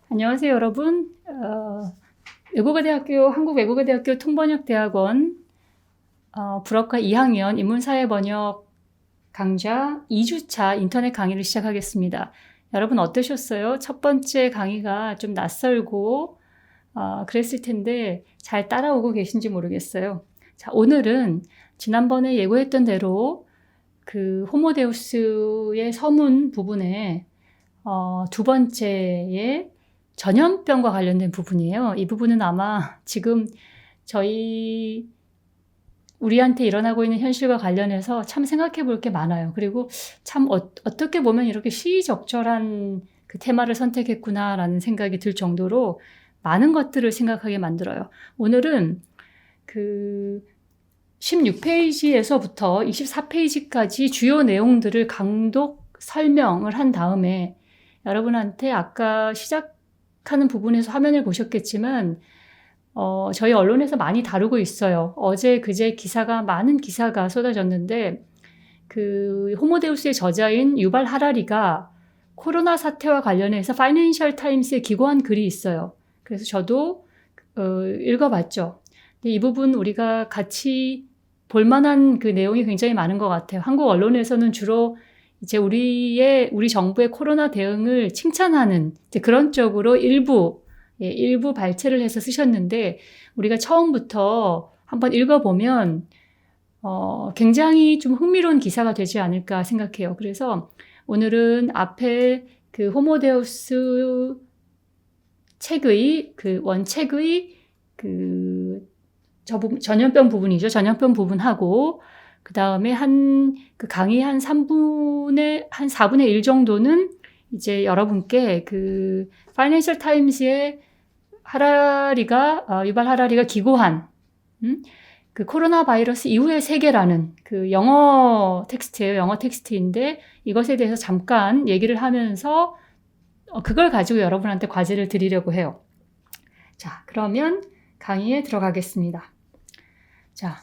안녕하세요, 여러분. 외국어대학교, 한국외국어대학교 통번역대학원 불어과 2학년 인문사회번역 강좌 2주차 인터넷 강의를 시작하겠습니다. 여러분 어떠셨어요? 첫 번째 강의가 좀 낯설고 그랬을 텐데 잘 따라오고 계신지 모르겠어요. 자, 오늘은 지난번에 예고했던 대로 그 호모데우스의 서문 부분에 두 번째의 전염병과 관련된 부분이에요. 이 부분은 아마 지금 우리한테 일어나고 있는 현실과 관련해서 참 생각해 볼 게 많아요. 그리고 참 어떻게 보면 이렇게 시의적절한 그 테마를 선택했구나라는 생각이 들 정도로 많은 것들을 생각하게 만들어요. 오늘은 그 16페이지에서부터 24페이지까지 주요 내용들을 강독 설명을 한 다음에 여러분한테 아까 시작하는 부분에서 화면을 보셨겠지만 저희 언론에서 많이 다루고 있어요. 어제 그제 많은 기사가 쏟아졌는데 그 호모데우스의 저자인 유발 하라리가 코로나 사태와 관련해서 파이낸셜 타임스에 기고한 글이 있어요. 그래서 저도 읽어봤죠. 근데 이 부분 우리가 같이 볼만한 그 내용이 굉장히 많은 것 같아요. 한국 언론에서는 주로 이제 우리 정부의 코로나 대응을 칭찬하는 이제 그런 쪽으로 일부 발췌를 해서 쓰셨는데 우리가 처음부터 한번 읽어보면 굉장히 좀 흥미로운 기사가 되지 않을까 생각해요. 그래서 오늘은 앞에 그 호모데우스 책의 그 원책의 전염병 부분이죠. 전염병 부분하고 그 다음에 그 강의 한 4분의 1 정도는 이제 여러분께 그 파이낸셜 타임스의 유발 하라리가 기고한 그 코로나 바이러스 이후의 세계라는 그 영어 텍스트예요. 영어 텍스트인데 이것에 대해서 잠깐 얘기를 하면서 그걸 가지고 여러분한테 과제를 드리려고 해요. 자, 그러면 강의에 들어가겠습니다. 자,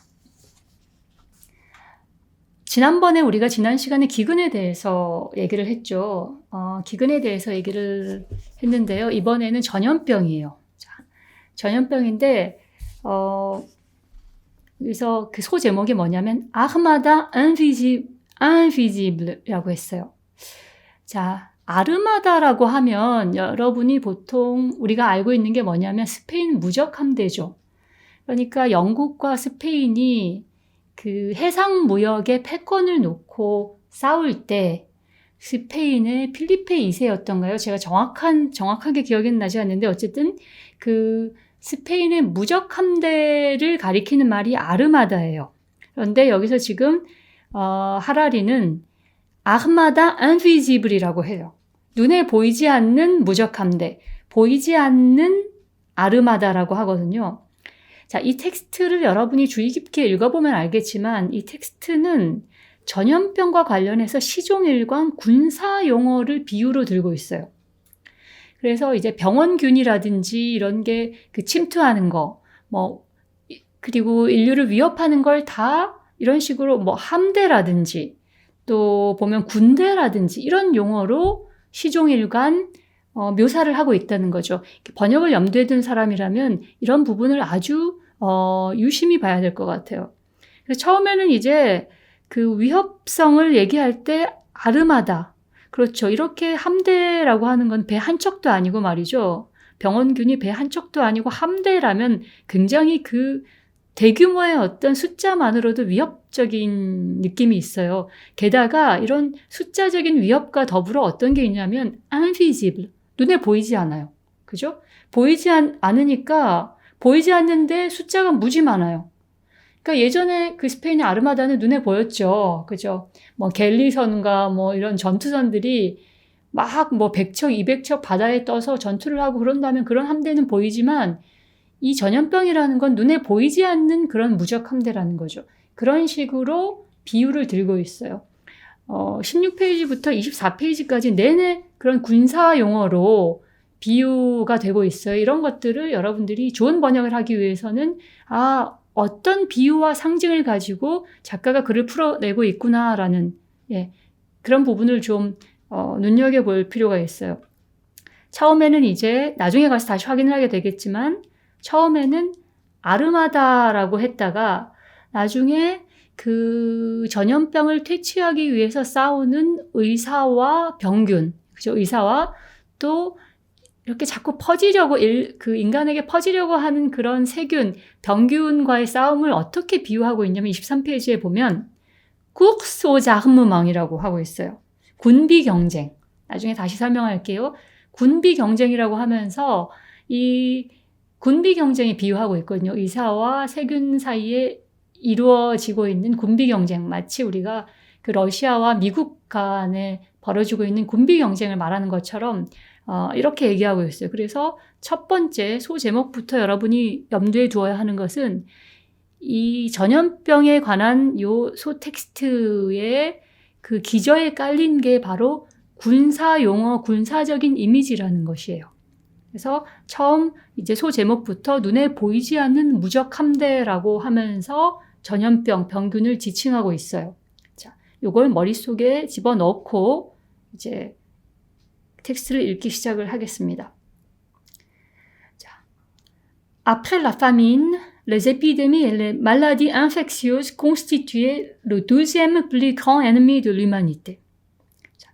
지난번에 우리가 지난 시간에 기근에 대해서 얘기를 했죠. 기근에 대해서 얘기를 했는데요. 이번에는 전염병이에요. 자, 전염병인데 그래서 그 소제목이 뭐냐면 아흐마다 인비지블이라고 했어요. 자, 아르마다라고 하면 여러분이 보통 우리가 알고 있는 게 뭐냐면 스페인 무적 함대죠. 그러니까 영국과 스페인이 그 해상 무역의 패권을 놓고 싸울 때 스페인의 필리페 2세였던가요? 제가 정확하게 기억은 나지 않는데 어쨌든 그 스페인의 무적 함대를 가리키는 말이 아르마다예요. 그런데 여기서 지금 하라리는 아흐마다 인비지블이라고 해요. 눈에 보이지 않는 무적 함대, 보이지 않는 아르마다라고 하거든요. 자, 이 텍스트를 여러분이 주의 깊게 읽어보면 알겠지만 이 텍스트는 전염병과 관련해서 시종일관 군사 용어를 비유로 들고 있어요. 그래서 이제 병원균이라든지 이런 게 그 침투하는 거, 그리고 인류를 위협하는 걸 다 이런 식으로 함대라든지 또 보면 군대라든지 이런 용어로 시종일관 묘사를 하고 있다는 거죠. 번역을 염두에 둔 사람이라면 이런 부분을 아주 유심히 봐야 될 것 같아요. 그래서 처음에는 이제 그 위협성을 얘기할 때 아르마다, 그렇죠. 이렇게 함대라고 하는 건 배 한 척도 아니고 말이죠. 병원균이 배 한 척도 아니고 함대라면 굉장히 그 대규모의 어떤 숫자만으로도 위협적인 느낌이 있어요. 게다가 이런 숫자적인 위협과 더불어 어떤 게 있냐면 invisible, 눈에 보이지 않아요. 그죠? 보이지 않으니까 보이지 않는데 숫자가 무지 많아요. 그러니까 예전에 그 스페인의 아르마다는 눈에 보였죠. 그죠? 갤리선과 이런 전투선들이 막 100척, 200척 바다에 떠서 전투를 하고 그런다면 그런 함대는 보이지만 이 전염병이라는 건 눈에 보이지 않는 그런 무적 함대라는 거죠. 그런 식으로 비유를 들고 있어요. 16페이지부터 24페이지까지 내내 그런 군사 용어로 비유가 되고 있어요. 이런 것들을 여러분들이 좋은 번역을 하기 위해서는 어떤 비유와 상징을 가지고 작가가 글을 풀어내고 있구나라는 그런 부분을 좀 눈여겨볼 필요가 있어요. 처음에는 이제 나중에 가서 다시 확인을 하게 되겠지만 처음에는 아르마다라고 했다가 나중에 그 전염병을 퇴치하기 위해서 싸우는 의사와 병균, 그죠? 의사와 또 이렇게 자꾸 퍼지려고 그 인간에게 퍼지려고 하는 그런 세균, 병균과의 싸움을 어떻게 비유하고 있냐면 23페이지에 보면 course aux armements 하고 있어요. 군비 경쟁. 나중에 다시 설명할게요. 군비 경쟁이라고 하면서 이 군비 경쟁이 비유하고 있거든요. 의사와 세균 사이에 이루어지고 있는 군비 경쟁. 마치 우리가 그 러시아와 미국 간에 벌어지고 있는 군비 경쟁을 말하는 것처럼 이렇게 얘기하고 있어요. 그래서 첫 번째 소제목부터 여러분이 염두에 두어야 하는 것은 이 전염병에 관한 요 소 텍스트의 그 기저에 깔린 게 바로 군사 용어, 군사적인 이미지라는 것이에요. 그래서 처음 이제 소제목부터 눈에 보이지 않는 무적 함대라고 하면서 전염병, 병균을 지칭하고 있어요. 자, 요걸 머릿속에 집어넣고 이제 텍스트를 읽기 시작을 하겠습니다. 자, Après la famine, les épidémies et les maladies infectieuses constituaient le deuxième plus grand ennemi de l'humanité. 자,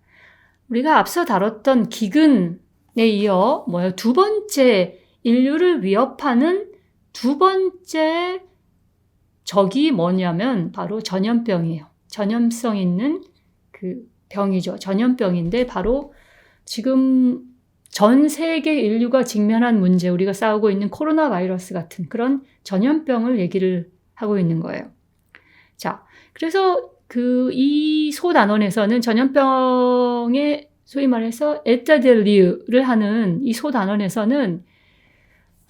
우리가 앞서 다뤘던 기근에 이어 두 번째 인류를 위협하는 두 번째 적이 뭐냐면 바로 전염병이에요. 전염성 있는 그 병이죠. 전염병인데 바로 지금 전 세계 인류가 직면한 문제, 우리가 싸우고 있는 코로나 바이러스 같은 그런 전염병을 얘기를 하고 있는 거예요. 자, 그래서 이 소단원에서는 전염병의 소위 말해서 에타델리우를 하는 이 소단원에서는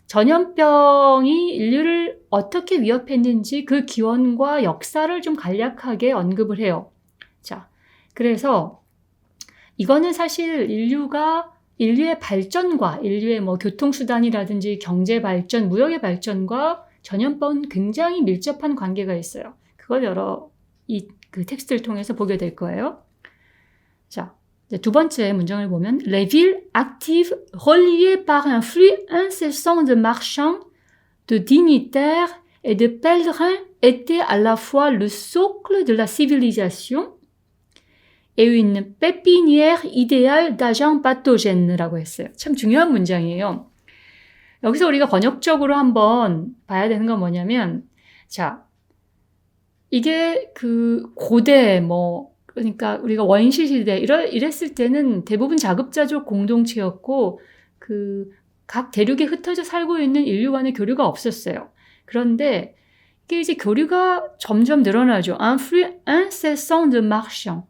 전염병이 인류를 어떻게 위협했는지 그 기원과 역사를 좀 간략하게 언급을 해요. 자, 그래서 이거는 사실 인류의 발전과 인류의 교통수단이라든지 경제 발전, 무역의 발전과 전염병은 굉장히 밀접한 관계가 있어요. 그걸 그 텍스트를 통해서 보게 될 거예요. 자, 두 번째 문장을 보면 Les villes actives reliées par un flux incessant de marchands, de dignitaires et de pèlerins étaient à la fois le socle de la civilisation et une pépinière idéale d'agents pathogènes라고 했어요. 참 중요한 문장이에요. 여기서 우리가 번역적으로 한번 봐야 되는 건 뭐냐면, 자, 이게 그 고대 그러니까 우리가 원시 시대 이랬을 때는 대부분 자급자족 공동체였고 각 대륙에 흩어져 살고 있는 인류 간의 교류가 없었어요. 그런데 이게 이제 교류가 점점 늘어나죠. Un flux incessant de marchands.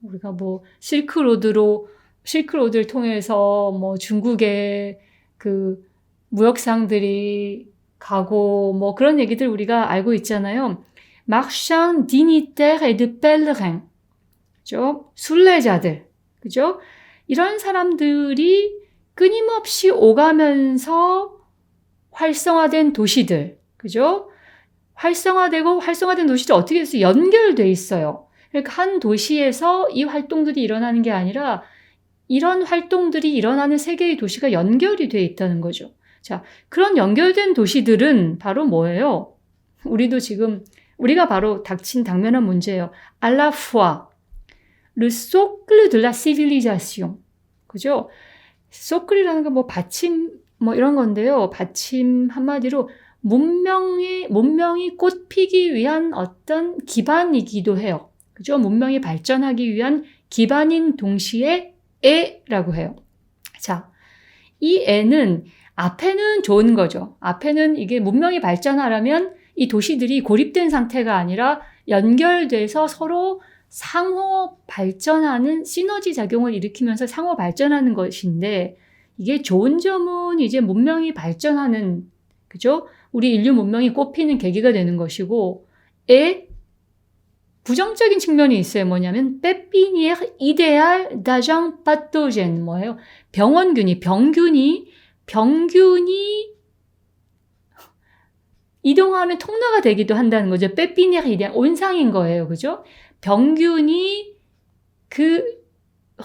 우리가 실크로드를 통해서 중국의 그 무역상들이 가고 그런 얘기들 우리가 알고 있잖아요. Marchands, dignitaires et de pèlerins. 그죠? 순례자들. 그죠? 이런 사람들이 끊임없이 오가면서 활성화된 도시들. 그죠? 활성화된 도시들 어떻게 해서 연결돼 있어요. 그러니까 한 도시에서 이 활동들이 일어나는 게 아니라 이런 활동들이 일어나는 세계의 도시가 연결이 돼 있다는 거죠. 자, 그런 연결된 도시들은 바로 뭐예요? 우리가 바로 당면한 문제예요. À la fois le socle de la civilisation. 그죠? 소클이라는 건 받침 이런 건데요. 받침 한마디로 문명이 꽃피기 위한 어떤 기반이기도 해요. 그죠? 문명이 발전하기 위한 기반인 동시에 애라고 해요. 자, 이 애는 앞에는 좋은 거죠. 앞에는 이게 문명이 발전하려면 이 도시들이 고립된 상태가 아니라 연결돼서 서로 상호 발전하는 시너지 작용을 일으키면서 상호 발전하는 것인데 이게 좋은 점은 이제 문명이 발전하는, 그죠? 우리 인류 문명이 꽃피는 계기가 되는 것이고 부정적인 측면이 있어요. 뭐냐면 pépinière idéale d'agents pathogènes. 뭐예요? 병균이 이동하는 통로가 되기도 한다는 거죠. pépinière idéale, 온상인 거예요. 그죠? 병균이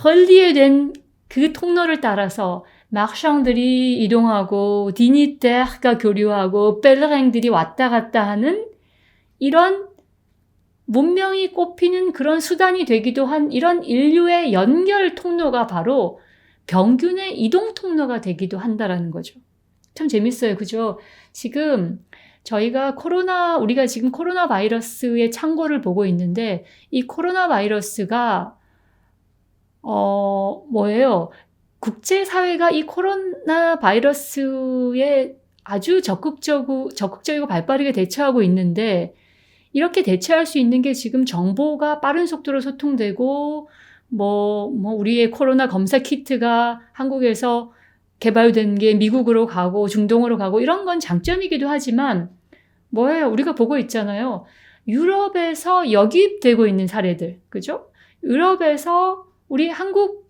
헐리에 된 그 통로를 따라서 마르샹들이 이동하고 디니테르가 교류하고 펠레링들이 왔다 갔다 하는 이런 문명이 꼽히는 그런 수단이 되기도 한 이런 인류의 연결 통로가 바로 병균의 이동 통로가 되기도 한다라는 거죠. 참 재밌어요. 그죠? 지금 우리가 지금 코로나 바이러스의 창고를 보고 있는데 이 코로나 바이러스가 뭐예요? 국제사회가 이 코로나 바이러스에 아주 적극적이고 발빠르게 대처하고 있는데 이렇게 대처할 수 있는 게 지금 정보가 빠른 속도로 소통되고 우리의 코로나 검사 키트가 한국에서 개발된 게 미국으로 가고 중동으로 가고 이런 건 장점이기도 하지만 뭐예요? 우리가 보고 있잖아요. 유럽에서 역입되고 있는 사례들. 그죠? 유럽에서 우리 한국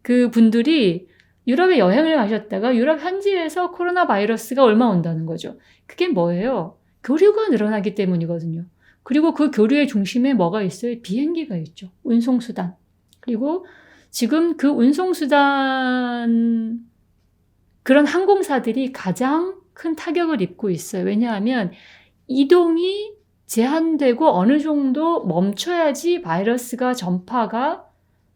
그 분들이 유럽에 여행을 가셨다가 유럽 현지에서 코로나 바이러스가 얼마 온다는 거죠. 그게 뭐예요? 교류가 늘어나기 때문이거든요. 그리고 그 교류의 중심에 뭐가 있어요? 비행기가 있죠. 운송수단. 그리고 지금 그 운송수단 그런 항공사들이 가장 큰 타격을 입고 있어요. 왜냐하면 이동이 제한되고 어느 정도 멈춰야지 바이러스가 전파가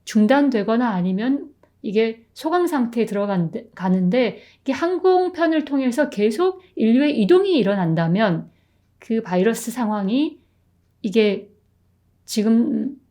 중단되거나 아니면 이게 소강 상태에 들어가는데 이게 항공편을 통해서 계속 인류의 이동이 일어난다면 그 바이러스 상황이 이게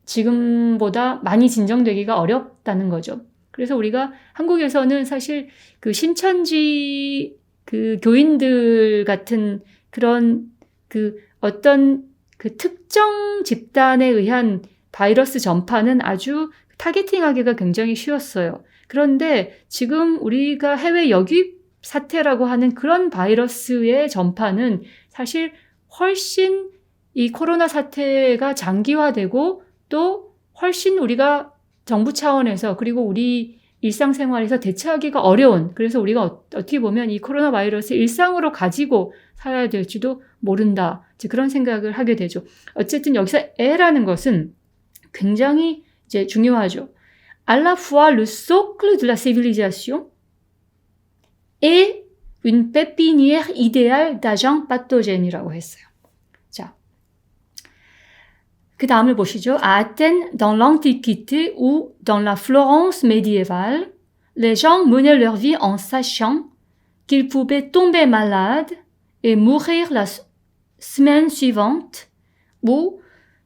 지금보다 많이 진정되기가 어렵다는 거죠. 그래서 우리가 한국에서는 사실 그 신천지 그 교인들 같은 그런 그 어떤 그 특정 집단에 의한 바이러스 전파는 아주 타겟팅하기가 굉장히 쉬웠어요. 그런데 지금 우리가 해외 역입 사태라고 하는 그런 바이러스의 전파는 사실 훨씬 이 코로나 사태가 장기화되고 또 훨씬 우리가 정부 차원에서 그리고 우리 일상생활에서 대처하기가 어려운 그래서 우리가 어떻게 보면 이 코로나 바이러스 일상으로 가지고 살아야 될지도 모른다. 그런 생각을 하게 되죠. 어쨌든 여기서 에라는 것은 굉장히 이제 중요하죠. À la fois le socle de la civilisation et une pépinière idéale d'agents pathogènes이라고 했어요. 자, 그 다음을 보시죠. À Athènes, dans l'Antiquité ou dans la Florence médiévale, les gens menaient leur vie en sachant qu'ils pouvaient tomber malades et mourir la semaine suivante ou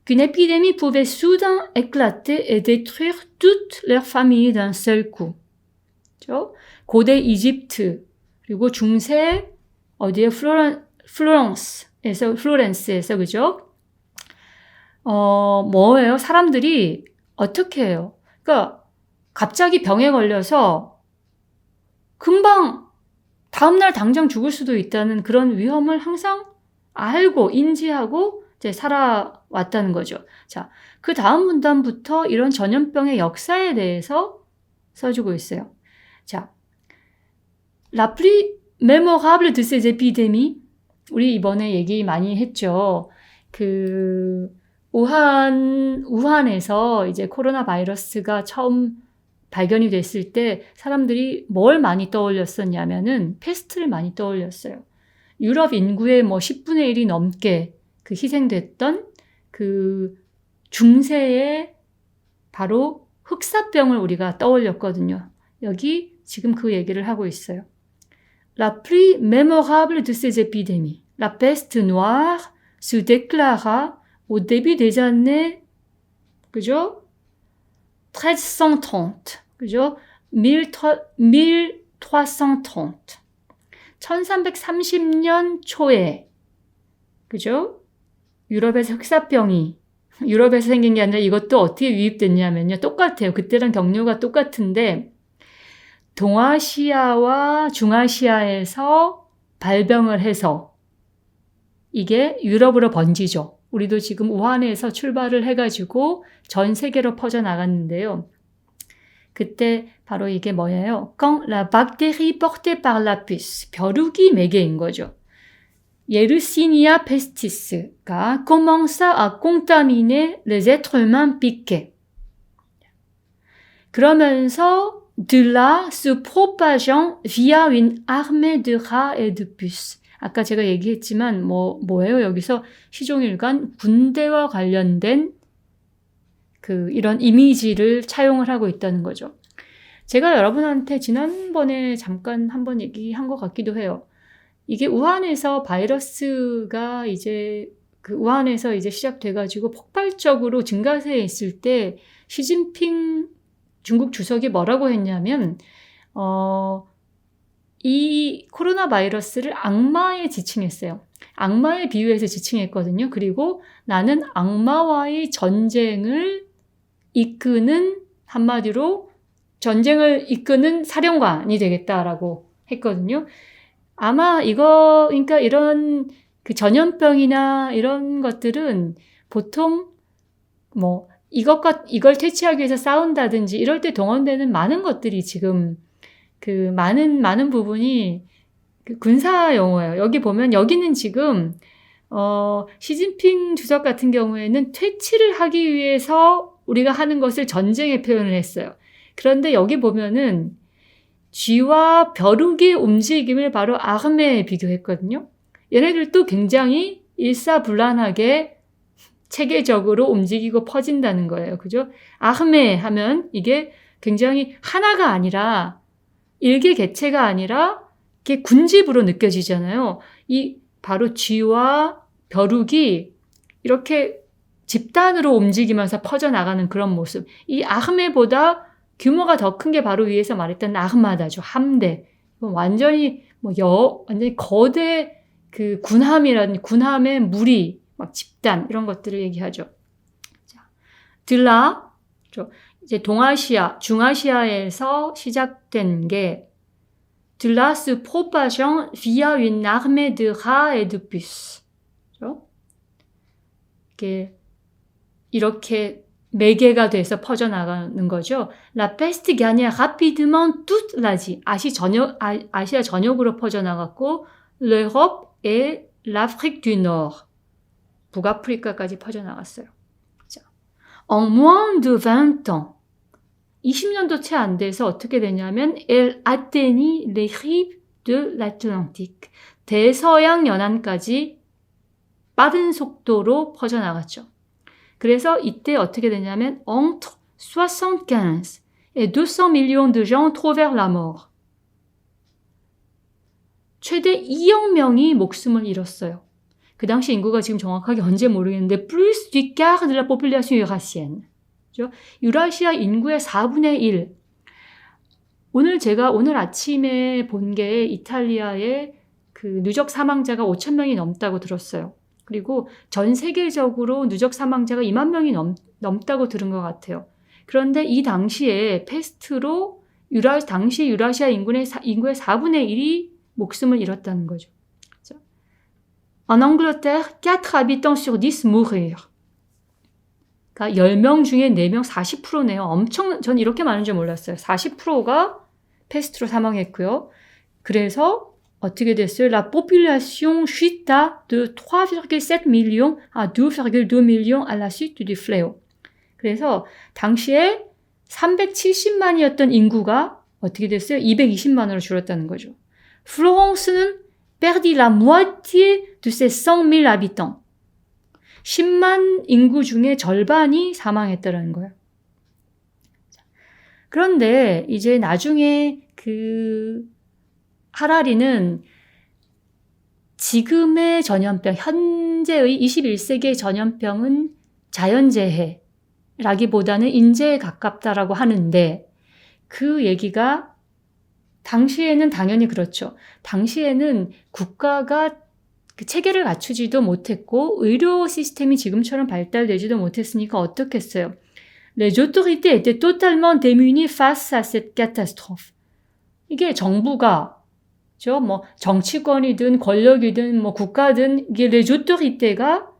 qu'une épidémie pouvait soudain éclater et détruire toute leur famille d'un seul coup. 그렇죠? 고대 이집트 그리고 중세 어디에 플로렌스에서 그죠? 뭐예요? 사람들이 어떻게 해요? 그러니까 갑자기 병에 걸려서 금방 다음날 당장 죽을 수도 있다는 그런 위험을 항상 알고 인지하고 이제 살아왔다는 거죠. 자, 그 다음 문단부터 이런 전염병의 역사에 대해서 써주고 있어요. 자, La plus mémorable de ces épidémies, 우리 이번에 얘기 많이 했죠. 우한에서 이제 코로나 바이러스가 처음 발견이 됐을 때 사람들이 뭘 많이 떠올렸었냐면은 패스트를 많이 떠올렸어요. 유럽 인구의 10분의 1이 넘게 그 희생됐던 그 중세의 바로 흑사병을 우리가 떠올렸거든요. 여기 지금 그 얘기를 하고 있어요. La plus mémorable de ces épidémies, la peste noire, se déclara au début des années, 그죠? 1330, 그죠? 1330. 1330년 초에, 그죠? 유럽에서 흑사병이, 유럽에서 생긴 게 아니라 이것도 어떻게 유입됐냐면요. 똑같아요. 그때랑 경로가 똑같은데, 동아시아와 중아시아에서 발병을 해서 이게 유럽으로 번지죠. 우리도 지금 우한에서 출발을 해가지고 전 세계로 퍼져나갔는데요. 그때 바로 이게 뭐예요? Quand la bactérie portée par la puce, 벼룩이 매개인 거죠. Yersinia pestis가 commença à contaminer les êtres humains piqués. 그러면서 de là se propageant via une armée de rats et de puces. 아까 제가 얘기했지만 뭐예요? 여기서 시종일관 군대와 관련된 이런 이미지를 차용을 하고 있다는 거죠. 제가 여러분한테 지난번에 잠깐 한번 얘기한 것 같기도 해요. 이게 우한에서 바이러스가 이제 우한에서 이제 시작돼가지고 폭발적으로 증가세에 있을 때 시진핑 중국 주석이 뭐라고 했냐면 이 코로나 바이러스를 악마에 지칭했어요. 악마에 비유해서 지칭했거든요. 그리고 나는 악마와의 전쟁을 이끄는 한마디로 전쟁을 이끄는 사령관이 되겠다라고 했거든요. 아마 그러니까 이런 전염병이나 이런 것들은 보통 이걸 퇴치하기 위해서 싸운다든지 이럴 때 동원되는 많은 것들이 지금 많은 부분이 군사 용어예요. 여기 보면 여기는 지금 시진핑 주석 같은 경우에는 퇴치를 하기 위해서 우리가 하는 것을 전쟁에 표현을 했어요. 그런데 여기 보면은 쥐와 벼룩의 움직임을 바로 아흐메에 비교했거든요. 얘네들도 굉장히 일사불란하게 체계적으로 움직이고 퍼진다는 거예요. 그죠? 아흐메 하면 이게 굉장히 하나가 아니라 일개개체가 아니라 이게 군집으로 느껴지잖아요. 이 바로 쥐와 벼룩이 이렇게 집단으로 움직이면서 퍼져나가는 그런 모습. 이 아흐메보다 규모가 더 큰 게 바로 위에서 말했던 아흐마다죠. 함대. 완전히 완전히 거대 군함의 무리, 막 집단 이런 것들을 얘기하죠. 자, 들라 이제 동아시아, 중아시아에서 시작된 게 de là se propageant via une armée de rats et de puces. 이렇게 매개가 돼서 퍼져나가는 거죠. La peste gagna rapidement toute l'Asie. 아시아 전역으로 퍼져나갔고 l'Europe et l'Afrique du Nord. 북아프리카까지 퍼져나갔어요. 자, en moins de 20 ans. 20년도 채 안 돼서 어떻게 되냐면 elle atteignit les rives de l'Atlantique. 대서양 연안까지 빠른 속도로 퍼져나갔죠. 그래서 이때 어떻게 되냐면 entre 75 et 200 millions de gens trouvèrent la mort. 최대 2억 명이 목숨을 잃었어요. 그 당시 인구가 지금 정확하게 언제 모르겠는데 plus du quart de la population eurassienne. 유라시아 인구의 4분의 1. 오늘 아침에 본 게 이탈리아의 누적 사망자가 5천 명이 넘다고 들었어요. 그리고 전 세계적으로 누적 사망자가 2만 명이 넘다고 들은 것 같아요. 그런데 이 당시에 패스트로 당시 유라시아 인구의 4분의 1이 목숨을 잃었다는 거죠. En Angleterre, 4 habitants sur 10 mourirent. 그러니까 10명 중에 4명 40%네요. 전 이렇게 많은 줄 몰랐어요. 40%가 패스트로 사망했고요. 그래서 어떻게 됐어요? La population chuta de 3,7 millions à 2,2 millions à la suite du fléau. 그래서 당시에 370만이었던 인구가 어떻게 됐어요? 220만으로 줄었다는 거죠. 플로렌스는 perdit la moitié de ses 100,000 habitants. 10만 인구 중에 절반이 사망했다는 거예요. 그런데 이제 나중에 하라리는 지금의 전염병, 현재의 21세기의 전염병은 자연재해라기보다는 인재에 가깝다라고 하는데 그 얘기가 당시에는 당연히 그렇죠. 당시에는 국가가 체계를 갖추지도 못했고 의료 시스템이 지금처럼 발달되지도 못했으니까 어떻게 했어요? Les autorités étaient totalement démunies face à cette catastrophe. 이게 정부가 정치권이든 권력이든 국가든 이게 les autorité가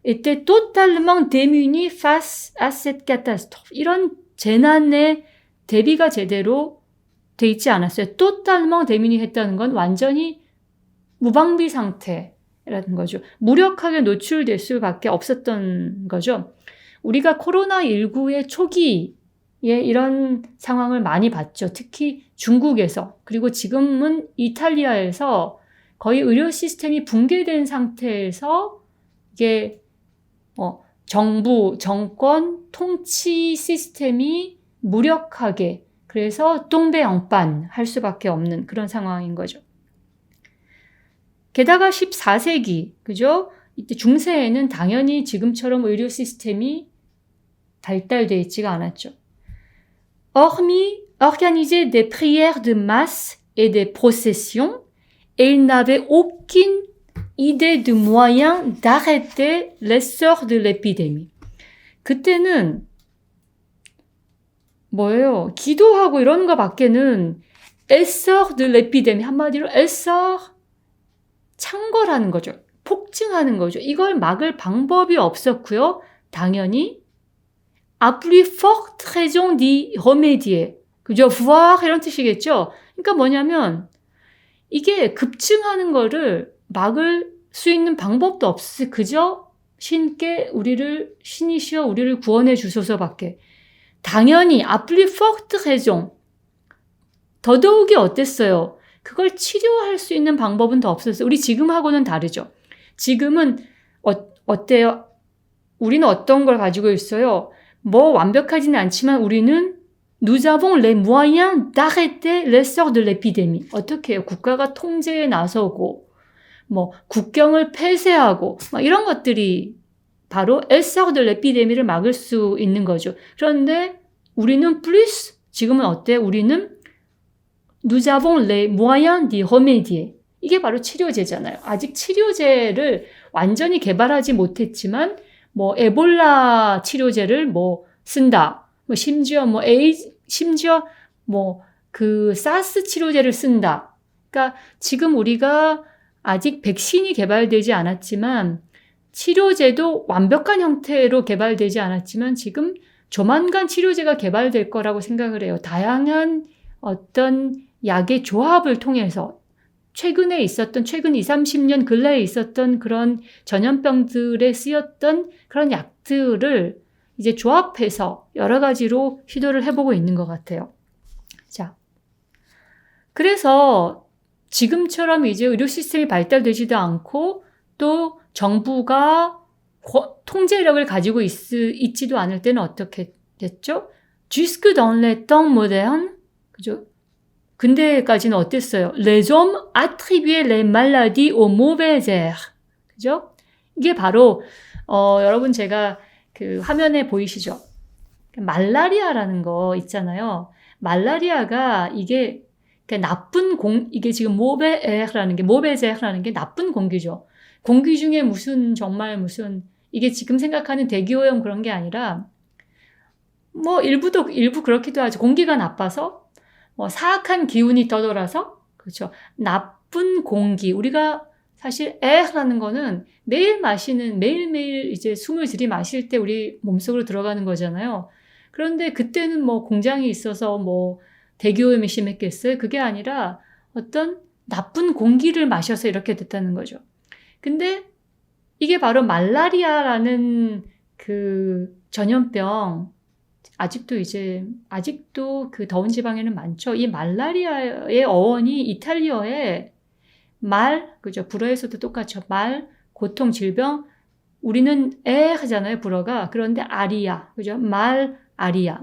étaient totalement démunies face à cette catastrophe. 이런 재난에 대비가 제대로 돼 있지 않았어요. totalement démunies 했다는 건 완전히 무방비 상태라는 거죠. 무력하게 노출될 수밖에 없었던 거죠. 우리가 코로나19의 초기에 이런 상황을 많이 봤죠. 특히 중국에서. 그리고 지금은 이탈리아에서 거의 의료 시스템이 붕괴된 상태에서 이게 정부, 정권, 통치 시스템이 무력하게 그래서 똥배양반 할 수밖에 없는 그런 상황인 거죠. 게다가 14세기, 그죠? 이때 중세에는 당연히 지금처럼 의료 시스템이 발달되어 있지가 않았죠. Hormis organiser des prières de masse et des processions, et ils n'avaient aucune idée de moyen d'arrêter l'essor de l'épidémie. 그때는 뭐예요? 기도하고 이런 거 밖에는 essor de l'épidémie, 한마디로 essor, 창궐하는 거죠. 폭증하는 거죠. 이걸 막을 방법이 없었고요. 당연히 à plus forte raison d'y remédier. 그죠? voir 이런 뜻이겠죠? 그러니까 뭐냐면 이게 급증하는 거를 막을 수 있는 방법도 없었어요. 그저 신이시여 우리를 구원해 주소서밖에. 당연히 à plus forte raison. 더더욱이 어땠어요? 그걸 치료할 수 있는 방법은 더 없었어요. 우리 지금하고는 다르죠. 지금은 어때요? 우리는 어떤 걸 가지고 있어요? 뭐 완벽하지는 않지만 우리는 nous avons les moyens d'arrêter l'essor de l'épidémie. 어떻게 해요? 국가가 통제에 나서고 뭐 국경을 폐쇄하고 이런 것들이 바로 essor de l'épidémie를 막을 수 있는 거죠. 그런데 우리는 plus 지금은 어때요? 우리는 nous avons les moyens d'y remédier. 이게 바로 치료제잖아요. 아직 치료제를 완전히 개발하지 못했지만 뭐 에볼라 치료제를 뭐 쓴다. 뭐 심지어 그 사스 치료제를 쓴다. 그러니까 지금 우리가 아직 백신이 개발되지 않았지만 치료제도 완벽한 형태로 개발되지 않았지만 지금 조만간 치료제가 개발될 거라고 생각을 해요. 다양한 어떤 약의 조합을 통해서 최근 2, 30년 근래에 있었던 그런 전염병들에 쓰였던 그런 약들을 이제 조합해서 여러 가지로 시도를 해보고 있는 것 같아요. 자, 그래서 지금처럼 이제 의료 시스템이 발달되지도 않고 또 정부가 통제력을 가지고 있지도 않을 때는 어떻게 됐죠? Jusque dans les temps modernes, 그죠? 근대까지는 어땠어요? Les hommes attribuaient les maladies aux mauvais airs. 그죠? 이게 바로, 여러분 제가 그 화면에 보이시죠? 말라리아라는 거 있잖아요. 말라리아가 이게 이게 지금 mauvais air라는 게 나쁜 공기죠. 공기 중에 이게 지금 생각하는 대기오염 그런 게 아니라, 뭐 일부 그렇기도 하죠. 공기가 나빠서, 사악한 기운이 떠돌아서, 그렇죠. 나쁜 공기. 우리가 사실 에어라는 거는 매일매일 이제 숨을 들이마실 때 우리 몸속으로 들어가는 거잖아요. 그런데 그때는 뭐 공장이 있어서 뭐 대기오염이 심했겠어요? 그게 아니라 어떤 나쁜 공기를 마셔서 이렇게 됐다는 거죠. 근데 이게 바로 말라리아라는 그 전염병, 아직도 그 더운 지방에는 많죠. 이 말라리아의 어원이 이탈리어에 그죠? 불어에서도 똑같죠. 고통, 질병. 우리는 하잖아요, 불어가. 그런데 아리아, 그죠? 말라리아.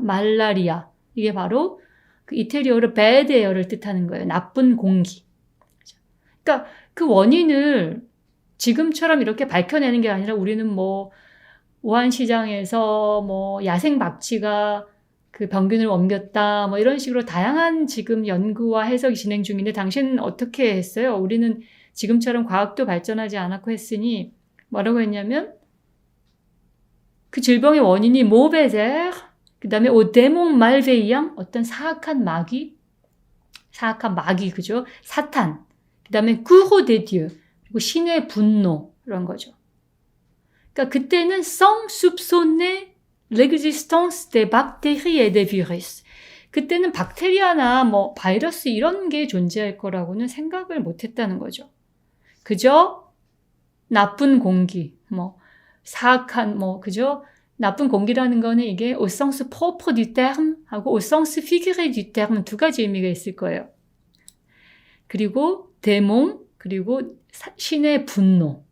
이게 바로 그 이태리어로 bad air를 뜻하는 거예요. 나쁜 공기. 그러니까 그 원인을 지금처럼 이렇게 밝혀내는 게 아니라 우리는 뭐 우한시장에서 뭐 야생 박쥐가 그 병균을 옮겼다 뭐 이런 식으로 다양한 지금 연구와 해석이 진행 중인데 당신은 어떻게 했어요? 우리는 지금처럼 과학도 발전하지 않았고 했으니 뭐라고 했냐면 그 질병의 원인이 mauvais air, 그 다음에 au démon malveillant, 어떤 사악한 마귀, 그죠? 사탄, 그 다음에 courroux des dieux, 그리고 신의 분노 이런 거죠. 그러니까 그때는 sans soupçonner l'existence des bactéries et des virus. 그때는 박테리아나 뭐 바이러스 이런 게 존재할 거라고는 생각을 못 했다는 거죠. 그저 나쁜 공기, 뭐 사악한 그죠? 나쁜 공기라는 거는 이게 au sens propre du terme 하고 au sens figuré du terme 두 가지 의미가 있을 거예요. 그리고 démon, 그리고 신의 분노.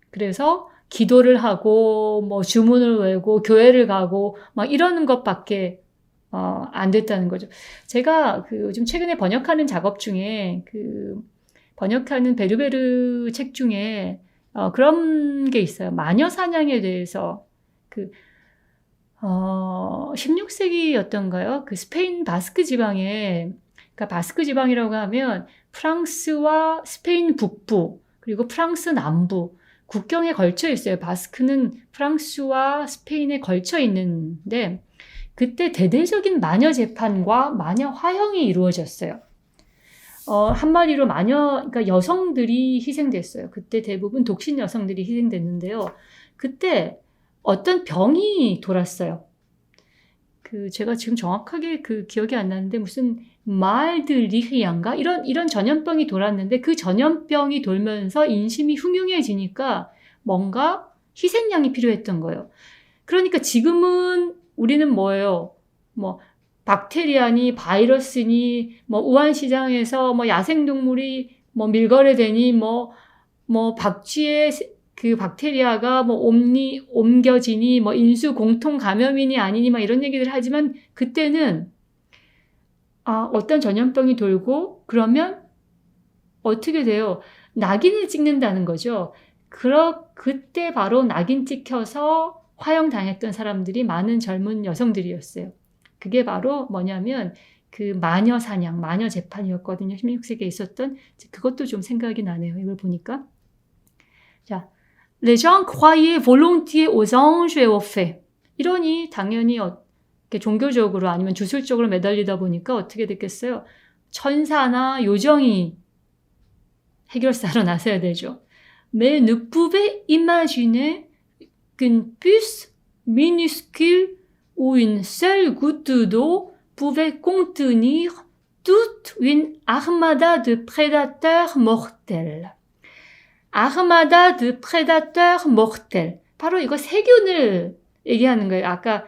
그래서 기도를 하고 뭐 주문을 외우고 교회를 가고 막 이러는 것밖에 안 됐다는 거죠. 제가 요즘 최근에 번역하는 작업 중에 번역하는 베르베르 책 중에 그런 게 있어요. 마녀 사냥에 대해서 16세기였던가요? 스페인 바스크 지방에, 그러니까 바스크 지방이라고 하면 프랑스와 스페인 북부, 그리고 프랑스 남부, 국경에 걸쳐 있어요. 바스크는 프랑스와 스페인에 걸쳐 있는데, 그때 대대적인 마녀 재판과 마녀 화형이 이루어졌어요. 한마디로 그러니까 여성들이 희생됐어요. 그때 대부분 독신 여성들이 희생됐는데요. 그때 어떤 병이 돌았어요. 제가 지금 정확하게 기억이 안 나는데 무슨 말드리히안가 이런 전염병이 돌았는데 그 전염병이 돌면서 인심이 흉흉해지니까 뭔가 희생양이 필요했던 거예요. 그러니까 지금은 우리는 뭐예요? 뭐 박테리아니 바이러스니 뭐 우한시장에서 뭐 야생동물이 뭐 밀거래되니 뭐 박쥐의 박테리아가 뭐 옮겨지니 뭐 인수 공통 감염이니 아니니 막 이런 얘기들 하지만 그때는 어떤 전염병이 돌고 그러면 어떻게 돼요? 낙인을 찍는다는 거죠. 그때 바로 낙인 찍혀서 화형당했던 사람들이 많은 젊은 여성들이었어요. 그게 바로 뭐냐면 마녀 사냥, 마녀 재판이었거든요. 16세기에 있었던. 그것도 좀 생각이 나네요. 이걸 보니까. 자, Les gens croyaient volontiers aux anges et aux fées. 이러니 당연히 이렇게 종교적으로 아니면 주술적으로 매달리다 보니까 어떻게 됐겠어요? 천사나 요정이 해결사로 나서야 되죠. Mais ne pouvait imaginer qu'une puce minuscule ou une seule goutte d'eau pouvait contenir toute une armada de prédateurs mortels. 아르마다 드 프레다터 모르텔. 바로 이거 세균을 얘기하는 거예요. 아까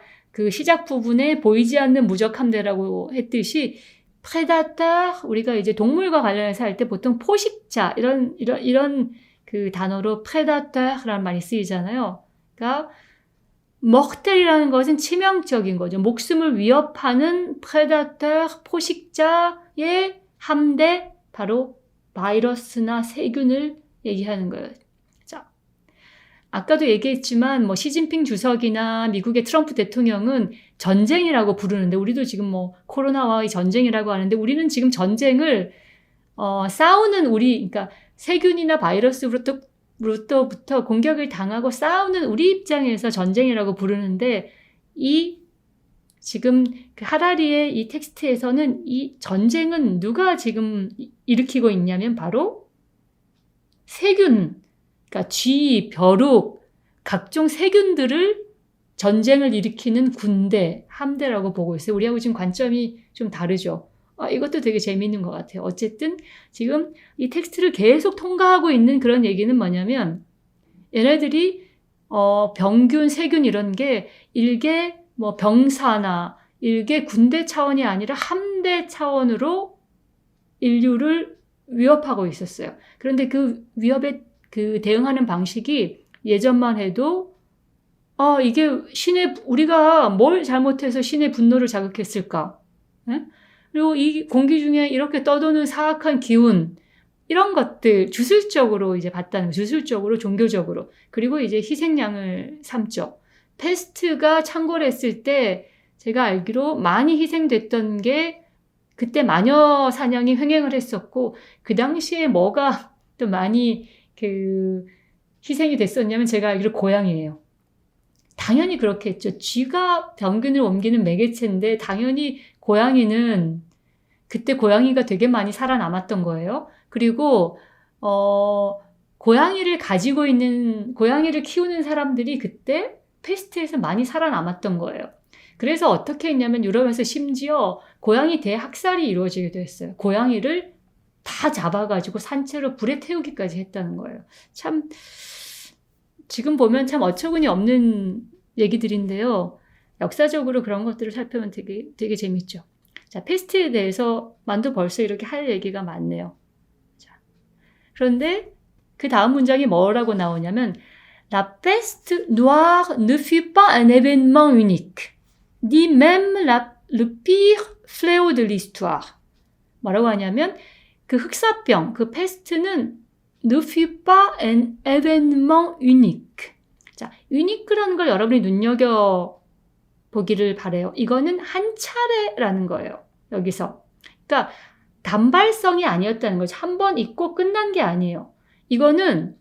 시작 부분에 보이지 않는 무적 함대라고 했듯이 프레다터, 우리가 이제 동물과 관련해서 할 때 보통 포식자 이런 단어로 프레다터라는 말이 쓰이잖아요. 그러니까 모르텔이라는 것은 치명적인 거죠. 목숨을 위협하는 프레다터, 포식자의 함대, 바로 바이러스나 세균을 얘기하는 거예요. 자, 아까도 얘기했지만 시진핑 주석이나 미국의 트럼프 대통령은 전쟁이라고 부르는데 우리도 지금 코로나와의 전쟁이라고 하는데 우리는 지금 전쟁을 싸우는 그러니까 세균이나 바이러스로부터 공격을 당하고 싸우는 우리 입장에서 전쟁이라고 부르는데 지금 하라리의 이 텍스트에서는 이 전쟁은 누가 지금 일으키고 있냐면 바로 세균, 그러니까 쥐, 벼룩, 각종 세균들을 전쟁을 일으키는 군대, 함대라고 보고 있어요. 우리하고 지금 관점이 좀 다르죠. 이것도 되게 재미있는 것 같아요. 어쨌든 지금 이 텍스트를 계속 통과하고 있는 그런 얘기는 뭐냐면 얘네들이 병균, 세균 이런 게 일개 병사나 일개 군대 차원이 아니라 함대 차원으로 인류를 위협하고 있었어요. 그런데 그 위협에 대응하는 방식이 예전만 해도 이게 우리가 뭘 잘못해서 신의 분노를 자극했을까? 네? 그리고 이 공기 중에 이렇게 떠도는 사악한 기운 이런 것들 주술적으로 이제 봤다는 거예요. 주술적으로 종교적으로. 그리고 이제 희생양을 삼죠. 패스트가 창궐했을 때 제가 알기로 많이 희생됐던 게 그때 마녀 사냥이 횡행을 했었고 그 당시에 뭐가 또 많이 희생이 됐었냐면 제가 알기로 고양이에요. 당연히 그렇겠죠. 쥐가 병균을 옮기는 매개체인데 당연히 고양이는 그때 고양이가 되게 많이 살아남았던 거예요. 그리고 고양이를 키우는 사람들이 그때 패스트에서 많이 살아남았던 거예요. 그래서 어떻게 했냐면 유럽에서 심지어 고양이 대학살이 이루어지기도 했어요. 고양이를 다 잡아가지고 산채로 불에 태우기까지 했다는 거예요. 참 지금 보면 참 어처구니 없는 얘기들인데요. 역사적으로 그런 것들을 살펴보면 되게 재밌죠. 자, 패스트에 대해서 만도 벌써 이렇게 할 얘기가 많네요. 자, 그런데 그 다음 문장이 뭐라고 나오냐면 La peste noire ne fut pas un événement unique, ni même le pire fléau de l'histoire. 뭐라고 하냐면 그 흑사병, 그 패스트는 ne fut pas un événement unique. 자, unique라는 걸 여러분이 눈여겨보기를 바래요. 이거는 한 차례라는 거예요. 여기서. 그러니까 단발성이 아니었다는 거죠. 한 번 입고 끝난 게 아니에요. 이거는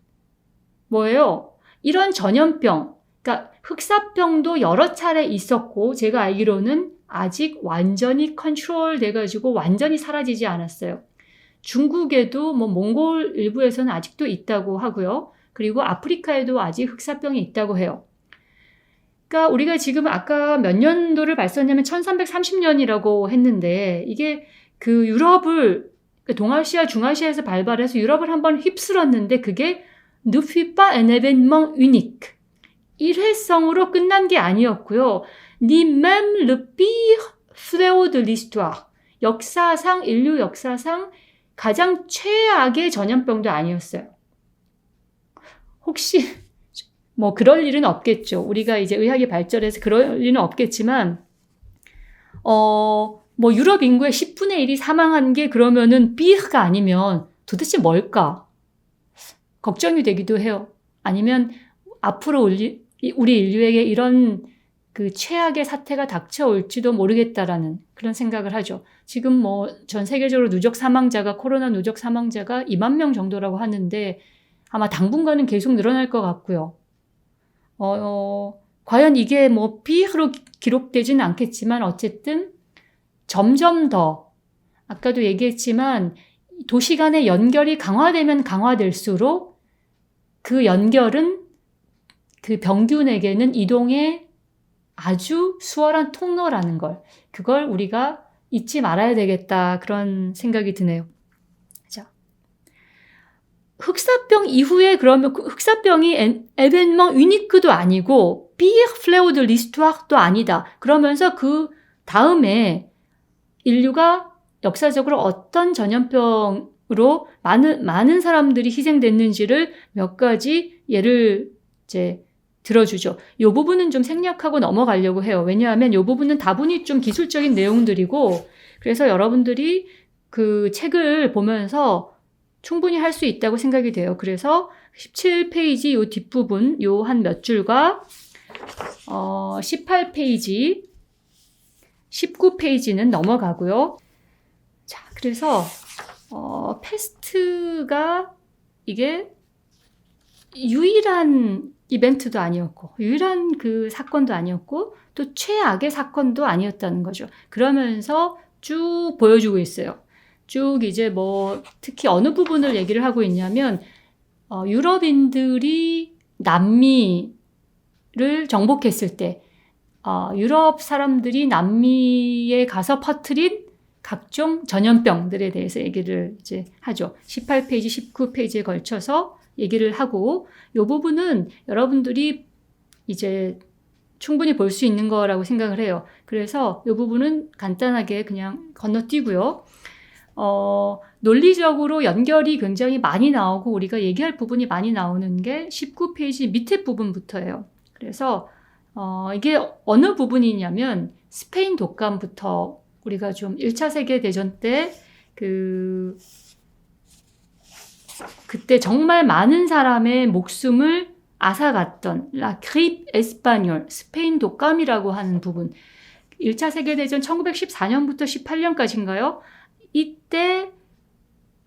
뭐예요? 이런 전염병, 그러니까 흑사병도 여러 차례 있었고 제가 알기로는 아직 완전히 컨트롤 돼가지고 완전히 사라지지 않았어요. 중국에도 몽골 일부에서는 아직도 있다고 하고요. 그리고 아프리카에도 아직 흑사병이 있다고 해요. 그러니까 우리가 지금 아까 몇 년도를 봤었냐면 1330년이라고 했는데 이게 그 유럽을 동아시아, 중아시아에서 발발해서 유럽을 한번 휩쓸었는데 그게 ne fut pas un événement unique. 일회성으로 끝난 게 아니었고요. ni même le pire fléau de l'histoire. 역사상, 인류 역사상 가장 최악의 전염병도 아니었어요. 혹시 그럴 일은 없겠죠. 우리가 이제 의학이 발전해서 그럴 일은 없겠지만 유럽 인구의 10분의 1이 사망한 게 그러면은 삐르가 아니면 도대체 뭘까? 걱정이 되기도 해요. 아니면 앞으로 우리 인류에게 이런 그 최악의 사태가 닥쳐올지도 모르겠다라는 그런 생각을 하죠. 지금 전 세계적으로 코로나 누적 사망자가 2만 명 정도라고 하는데 아마 당분간은 계속 늘어날 것 같고요. 과연 이게 삐르로 기록되지는 않겠지만 어쨌든 점점 더 아까도 얘기했지만 도시 간의 연결이 강화되면 강화될수록 그 연결은 그 병균에게는 이동의 아주 수월한 통로라는 걸, 그걸 우리가 잊지 말아야 되겠다 그런 생각이 드네요. 자, 흑사병 이후에 그러면 흑사병이 événement unique도 아니고 pire fléau de l'histoire도 아니다. 그러면서 그 다음에 인류가 역사적으로 어떤 전염병으로 많은 사람들이 희생됐는지를 몇 가지 예를 이제 들어주죠. 이 부분은 좀 생략하고 넘어가려고 해요. 왜냐하면 이 부분은 다분히 좀 기술적인 내용들이고 그래서 여러분들이 그 책을 보면서 충분히 할 수 있다고 생각이 돼요. 그래서 17페이지 이 뒷부분 요 한 몇 줄과 18페이지 19페이지는 넘어가고요. 자, 그래서 패스트가 이게 유일한 이벤트도 아니었고 유일한 그 사건도 아니었고 또 최악의 사건도 아니었다는 거죠. 그러면서 쭉 보여주고 있어요. 쭉 이제 특히 어느 부분을 얘기를 하고 있냐면 유럽인들이 남미를 정복했을 때 유럽 사람들이 남미에 가서 퍼뜨린 각종 전염병들에 대해서 얘기를 이제 하죠. 18페이지, 19페이지에 걸쳐서 얘기를 하고 이 부분은 여러분들이 이제 충분히 볼 수 있는 거라고 생각을 해요. 그래서 이 부분은 간단하게 그냥 건너뛰고요. 논리적으로 연결이 굉장히 많이 나오고 우리가 얘기할 부분이 많이 나오는 게 19페이지 밑에 부분부터예요. 그래서 이게 어느 부분이냐면 스페인 독감부터 우리가 좀 1차 세계대전 때 그때 정말 많은 사람의 목숨을 앗아갔던 La grippe espagnole, 스페인 독감이라고 하는 부분. 1차 세계대전 1914년부터 18년까지인가요? 이때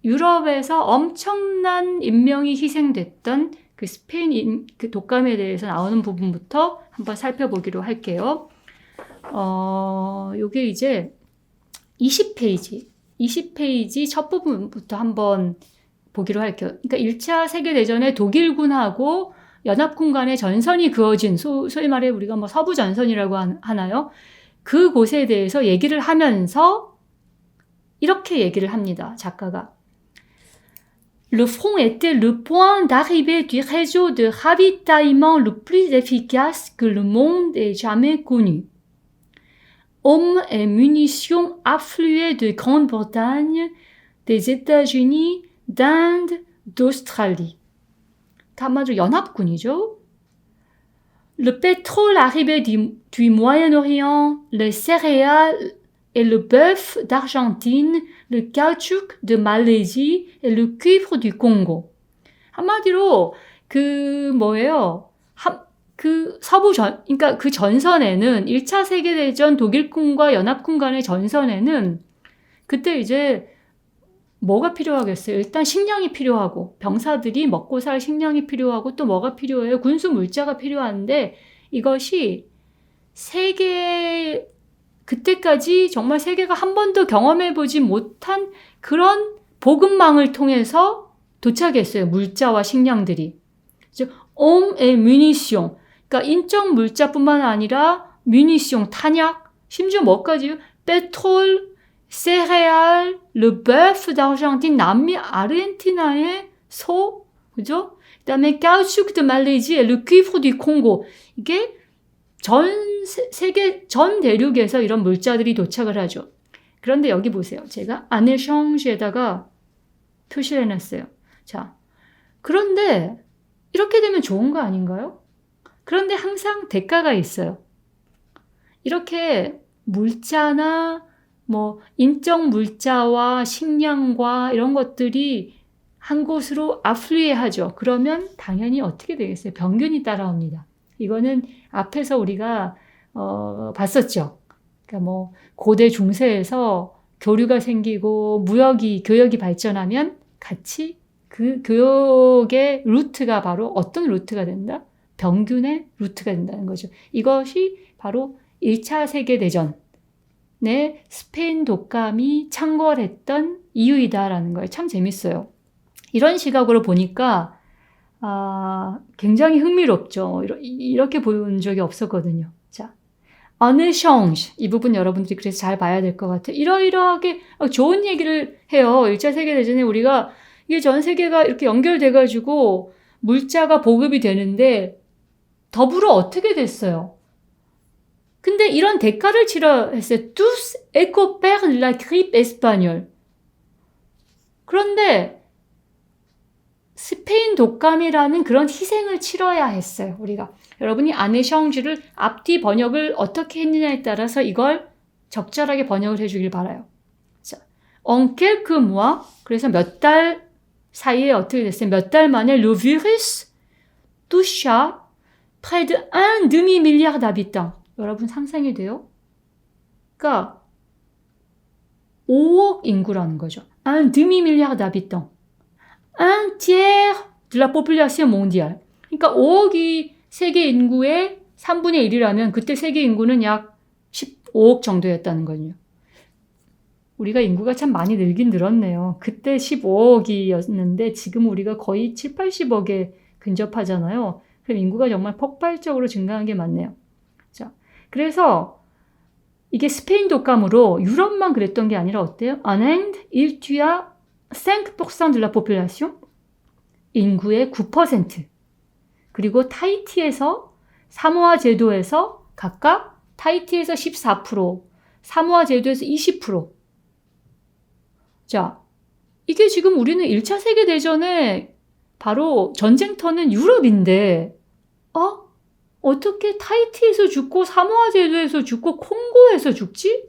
유럽에서 엄청난 인명이 희생됐던 그 스페인 그 독감에 대해서 나오는 부분부터 한번 살펴보기로 할게요. 요게 이제 20페이지 첫 부분부터 한번 보기로 할게요. 그러니까 1차 세계대전에 독일군하고 연합군 간의 전선이 그어진 소위 말해 우리가 서부 전선이라고 하나요? 그곳에 대해서 얘기를 하면서 이렇게 얘기를 합니다. 작가가. Le front était le point d'arrivée du réseau de ravitaillement le plus efficace que le monde ait jamais connu. Hommes et munitions affluaient de Grande-Bretagne, des États-Unis, d'Inde, d'Australie. 한마디로 연합군이죠. Le pétrole arrivait du Moyen-Orient, les céréales et le bœuf d'Argentine, le caoutchouc de Malaisie et le cuivre du Congo. 한마디로 그러니까 그 전선에는 1차 세계대전 독일군과 연합군 간의 전선에는 그때 이제 뭐가 필요하겠어요? 일단 식량이 필요하고 병사들이 먹고 살 식량이 필요하고 또 뭐가 필요해요? 군수 물자가 필요한데 이것이 그때까지 정말 세계가 한 번도 경험해보지 못한 그런 보급망을 통해서 도착했어요. 물자와 식량들이. Hommes et munitions. 그러니까 인적 물자뿐만 아니라 munitions, 탄약, 심지어 뭐까지요? 페트롤, céréales, le bœuf d'Argentine, 남미 아르헨티나의 소, 그죠? 그다음에 caoutchouc de Malaisie et le cuivre du Congo. 이게 세계 전 대륙에서 이런 물자들이 도착을 하죠. 그런데 여기 보세요. 제가 아네샹시에다가 표시를 해놨어요. 자, 그런데 이렇게 되면 좋은 거 아닌가요? 그런데 항상 대가가 있어요. 이렇게 물자나 인적 물자와 식량과 이런 것들이 한 곳으로 아플리에하죠. 그러면 당연히 어떻게 되겠어요? 병균이 따라옵니다. 이거는 앞에서 우리가 봤었죠. 그러니까 고대 중세에서 교류가 생기고 교역이 발전하면 같이 그 교역의 루트가 바로 어떤 루트가 된다? 병균의 루트가 된다는 거죠. 이것이 바로 1차 세계대전에 스페인 독감이 창궐했던 이유이다라는 거예요. 참 재밌어요. 이런 시각으로 보니까 굉장히 흥미롭죠. 이렇게 본 적이 없었거든요. 자, en échange. 이 부분 여러분들이 그래서 잘 봐야 될 것 같아요. 이러이러하게 좋은 얘기를 해요. 1차 세계대전에 우리가 이게 전 세계가 이렇게 연결돼가지고 물자가 보급이 되는데 더불어 어떻게 됐어요? 근데 이런 대가를 치러야 했어요. Tous écopèrent de la grippe espagnole. 그런데 스페인 독감이라는 그런 희생을 치러야 했어요. 우리가. 여러분이 아네샹지를 앞뒤 번역을 어떻게 했느냐에 따라서 이걸 적절하게 번역을 해주길 바라요. 자, en quelques mois, 그래서 몇 달 사이에 어떻게 됐어요? 몇 달 만에 le virus toucha près de 1 demi-milliard d'habitants. 여러분 상상이 돼요? 그러니까 5억 인구라는 거죠. 1 demi-milliard d'habitants. Un tiers de la population mondiale. 그러니까 5억이 세계 인구의 3분의 1이라면 그때 세계 인구는 약 15억 정도였다는 거죠. 우리가 인구가 참 많이 늘긴 늘었네요. 그때 15억이었는데 지금 우리가 거의 7, 80억에 근접하잖아요. 그럼 인구가 정말 폭발적으로 증가한 게 맞네요. 자, 그래서 이게 스페인 독감으로 유럽만 그랬던 게 아니라 어때요? En Inde, il tua 5% de la population, 인구의 9%. 그리고 타히티에서 사모아 제도에서 각각 타히티에서 14%, 사모아 제도에서 20%. 자, 이게 지금 우리는 1차 세계대전에 바로 전쟁터는 유럽인데 어떻게 타히티에서 죽고 사모아 제도에서 죽고 콩고에서 죽지?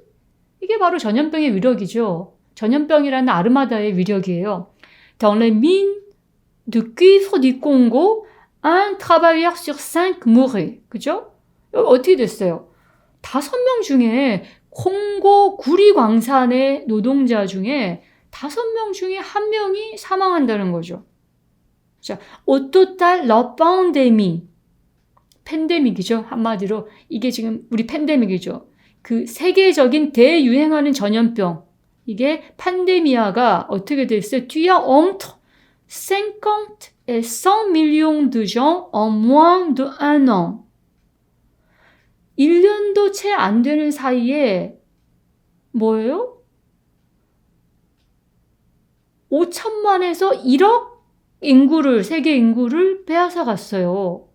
이게 바로 전염병의 위력이죠. 전염병이라는 아르마다의 위력이에요. Dans les mines de cuivre du Congo, un travailleur sur 5 mourait. 그죠? 어떻게 됐어요? 5명 중에 콩고 구리 광산의 노동자 중에 5명 중에 1명이 사망한다는 거죠. 자, au total, la pandémie. 팬데믹이죠. 한마디로 이게 지금 우리 팬데믹이죠. 그 세계적인 대유행하는 전염병. 이게 팬데미아가 어떻게 됐어요? tua entre 50 et 100 millions de gens en moins de 1 an. 1년도 채 안 되는 사이에 뭐예요? 5천만에서 1억 세계 인구를 빼앗아 갔어요.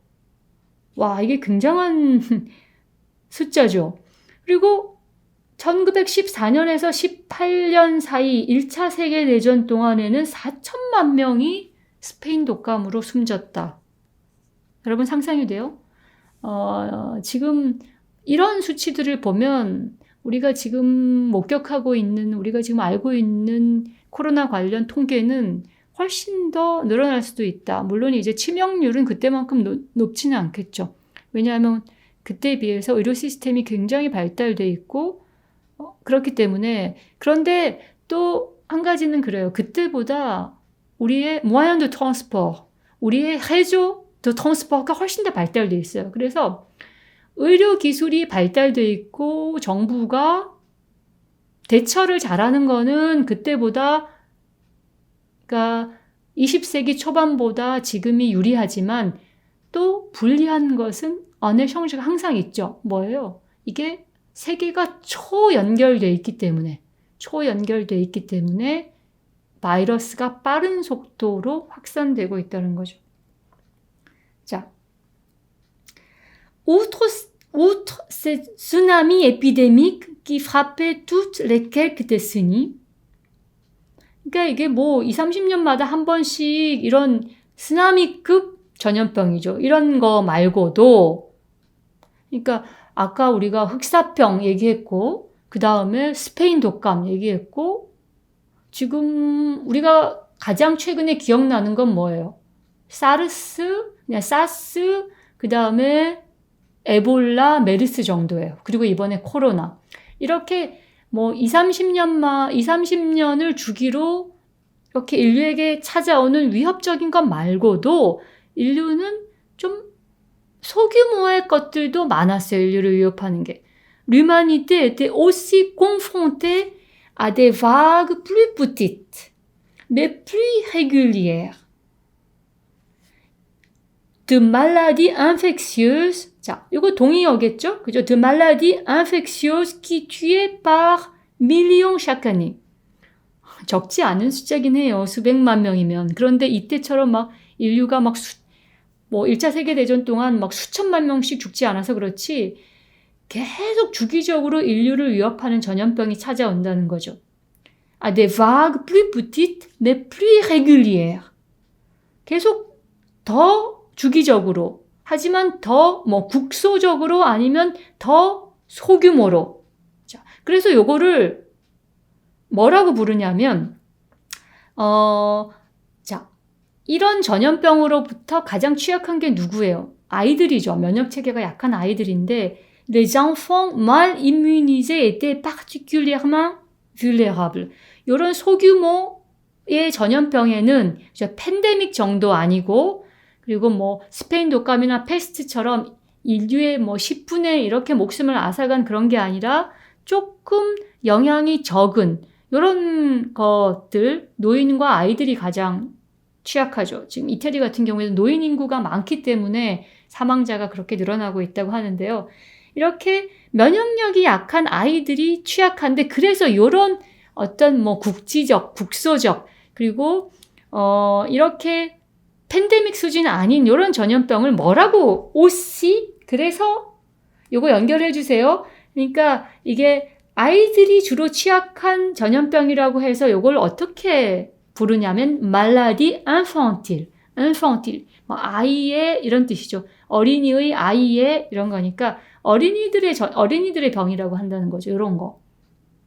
와, 이게 굉장한 숫자죠. 그리고 1914년에서 18년 사이 1차 세계대전 동안에는 4천만 명이 스페인 독감으로 숨졌다. 여러분 상상이 돼요? 지금 이런 수치들을 보면 우리가 지금 목격하고 있는, 우리가 지금 알고 있는 코로나 관련 통계는 훨씬 더 늘어날 수도 있다. 물론 이제 치명률은 그때만큼 높지는 않겠죠. 왜냐하면 그때에 비해서 의료 시스템이 굉장히 발달돼 있고 그렇기 때문에. 그런데 또 한 가지는 그래요. 그때보다 우리의 moyen de transport, 우리의 réseau de transport가 훨씬 더 발달돼 있어요. 그래서 의료 기술이 발달돼 있고 정부가 대처를 잘하는 거는 그때보다, 그러니까 20세기 초반보다 지금이 유리하지만 또 불리한 것은 어느 형식이 항상 있죠. 뭐예요? 이게 세계가 초연결돼 있기 때문에 바이러스가 빠른 속도로 확산되고 있다는 거죠. 자, outre ces tsunamis épidémiques qui frappaient toutes les quelques décennies, 그러니까 이게 뭐 20, 30년마다 한 번씩 이런 쓰나미급 전염병이죠. 이런 거 말고도, 그러니까 아까 우리가 흑사병 얘기했고, 그 다음에 스페인 독감 얘기했고, 지금 우리가 가장 최근에 기억나는 건 뭐예요? 사스, 그 다음에 에볼라, 메르스 정도예요. 그리고 이번에 코로나. 이렇게 뭐 30년을 주기로 이렇게 인류에게 찾아오는 위협적인 것 말고도 인류는 좀 소규모의 것들도 많았어요. 인류를 위협하는 게. L'humanité était aussi confrontée à des vagues plus petites, mais plus régulières, de maladies infectieuses. 자, 이거 동의어겠죠? 그죠? De maladies infectieuses qui tuaient par millions chaque année. 적지 않은 숫자긴 해요. 수백만 명이면. 그런데 이때처럼 막 인류가 막 1차 세계대전 동안 막 수천만 명씩 죽지 않아서 그렇지 계속 주기적으로 인류를 위협하는 전염병이 찾아온다는 거죠. À des vagues plus petites, mais plus régulières. 계속 더 주기적으로, 하지만 더 국소적으로 아니면 더 소규모로. 자, 그래서 요거를 뭐라고 부르냐면, 자, 이런 전염병으로부터 가장 취약한 게 누구예요? 아이들이죠. 면역 체계가 약한 아이들인데, les enfants mal immunisés étaient particulièrement vulnérables. 이런 소규모의 전염병에는 팬데믹 정도 아니고, 그리고 뭐 스페인 독감이나 패스트처럼 인류의 10분의 이렇게 목숨을 앗아간 그런 게 아니라 조금 영향이 적은 이런 것들, 노인과 아이들이 가장 취약하죠. 지금 이태리 같은 경우에는 노인 인구가 많기 때문에 사망자가 그렇게 늘어나고 있다고 하는데요. 이렇게 면역력이 약한 아이들이 취약한데, 그래서 이런 어떤 국지적, 국소적, 그리고 이렇게 팬데믹 수준 아닌 이런 전염병을 뭐라고? aussi? 그래서 요거 연결해 주세요. 그러니까 이게 아이들이 주로 취약한 전염병이라고 해서 요걸 어떻게 부르냐면 maladie infantile. 아이의 이런 뜻이죠. 어린이의, 아이의 이런 거니까 어린이들의 병이라고 한다는 거죠. 이런 거.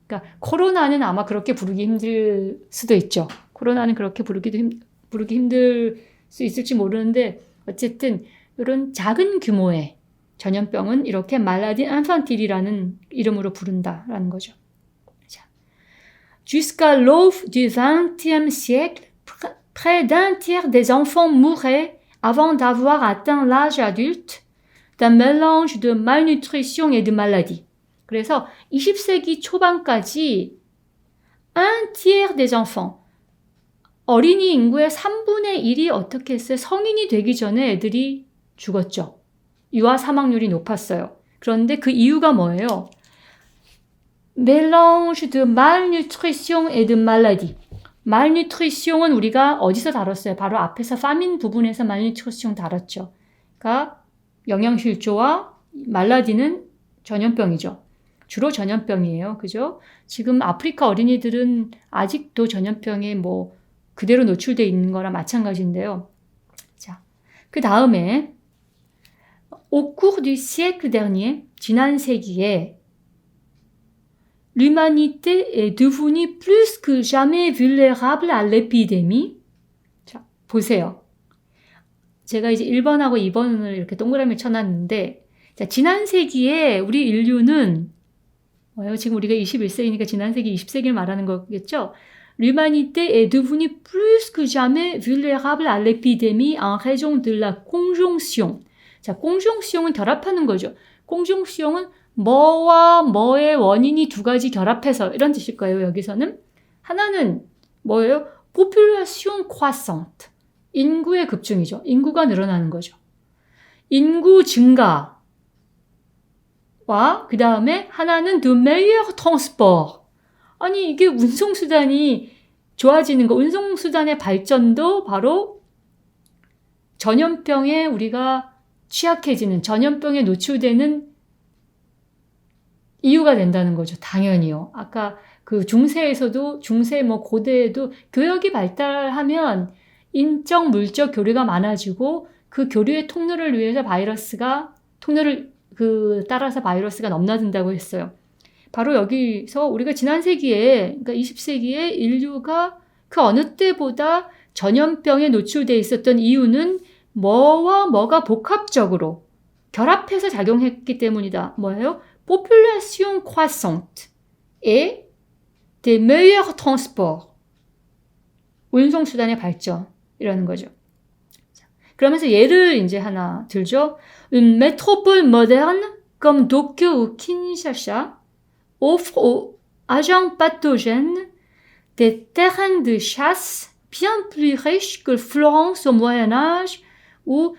그러니까 코로나는 아마 그렇게 부르기 힘들 수도 있죠. 코로나는 그렇게 부르기 힘들 수 있을지 모르는데, 어쨌든 이런 작은 규모의 전염병은 이렇게 maladie infantile이라는 이름으로 부른다라는 거죠. 자, jusqu'à l'aube du XXe siècle, près d'un tiers des enfants mouraient avant d'avoir atteint l'âge adulte d'un mélange de malnutrition et de maladie. 그래서 20세기 초반까지 un tiers des enfants, 어린이 인구의 3분의 1이 어떻게 했어요? 성인이 되기 전에 애들이 죽었죠. 유아 사망률이 높았어요. 그런데 그 이유가 뭐예요? mélange de malnutrition et de maladie. malnutrition은 우리가 어디서 다뤘어요? 바로 앞에서 파민 부분에서 malnutrition 다뤘죠. 그러니까 영양실조와 말라디는 전염병이죠. 주로 전염병이에요. 그죠? 지금 아프리카 어린이들은 아직도 전염병에 뭐 그대로 노출되어 있는 거랑 마찬가지인데요. 자, 그 다음에 Au cours du siècle dernier, 지난 세기에 l'humanité est devenue plus que jamais vulnérable à l'épidémie. 자, 보세요. 제가 이제 1번하고 2번을 이렇게 동그라미 쳐놨는데, 자, 지난 세기에 우리 인류는, 지금 우리가 21세기니까 지난 세기 20세기를 말하는 거겠죠? L'humanité est devenue plus que jamais vulnérable à l'épidémie en raison de la conjonction. 자, conjonction은 결합하는 거죠. conjonction은 뭐와 뭐의 원인이 두 가지 결합해서 이런 뜻일 거예요. 여기서는 하나는 뭐예요? population croissante. 인구의 급증이죠. 인구가 늘어나는 거죠. 인구 증가와 그 다음에 하나는 de meilleur transport. 아니 이게 운송수단이 좋아지는 거. 운송수단의 발전도 바로 전염병에 우리가 취약해지는, 전염병에 노출되는 이유가 된다는 거죠. 당연히요. 아까 그 중세 뭐 고대에도 교역이 발달하면 인적 물적 교류가 많아지고 그 교류의 통로를 위해서 따라서 바이러스가 넘나든다고 했어요. 바로 여기서 우리가 지난 세기에, 그러니까 20세기에 인류가 그 어느 때보다 전염병에 노출되어 있었던 이유는 뭐와 뭐가 복합적으로 결합해서 작용했기 때문이다. 뭐예요? population croissante et des meilleurs transports. 운송수단의 발전이라는 거죠. 그러면서 예를 이제 하나 들죠. Une métropole moderne comme Tokyo ou Kinshasa offre aux agents pathogènes des terrains de chasse bien plus riches que Florence au Moyen-Âge ou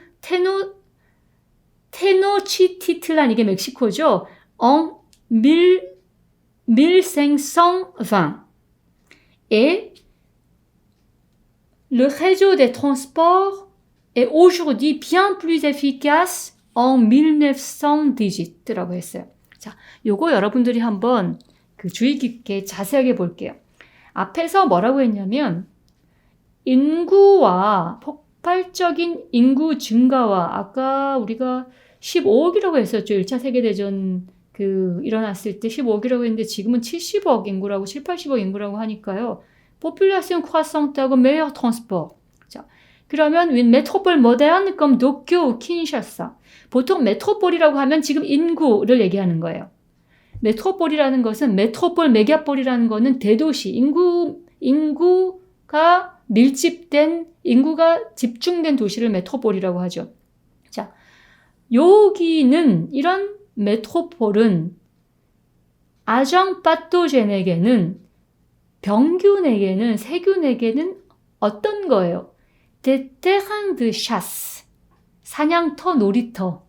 Tenochtitlan, 이게 멕시코죠. En 1520. Et le réseau des transports est aujourd'hui bien plus efficace en 1918라고 했어요. 자, 요거 여러분들이 한번 그 주의 깊게 자세하게 볼게요. 앞에서 뭐라고 했냐면 인구와 폭발적인 인구 증가와 아까 우리가 15억이라고 했었죠. 1차 세계대전 일어났을 때 15억이라고 했는데 지금은 70억 인구라고 80억 인구라고 하니까요. population croissante 하고 meilleur transport. 자, 그러면 une métropole moderne comme Tokyo ou Kinshasa. 보통 메트로폴이라고 하면 지금 인구를 얘기하는 거예요. 메트로폴이라는 것은 메트로폴, 메가폴이라는 거는 대도시, 인구가 밀집된, 인구가 집중된 도시를 메트로폴이라고 하죠. 자, 여기는 이런 메트로폴은 아정 파토젠에게는 병균에게는 세균에게는 어떤 거예요? des terrains de chasse. 사냥터, 놀이터.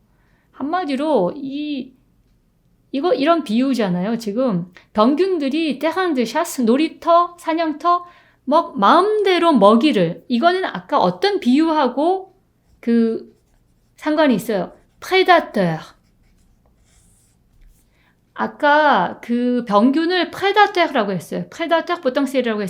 한마디로 이런 비유잖아요. 지금 병균들이 terrain de chasse, 놀이터, 사냥터, 마음대로 먹이를. 이거는 아까 어떤 비유하고 상관이 있어요. prédateur. 아까 그 병균을 prédateur라고 했어요. prédateur potentiel이라고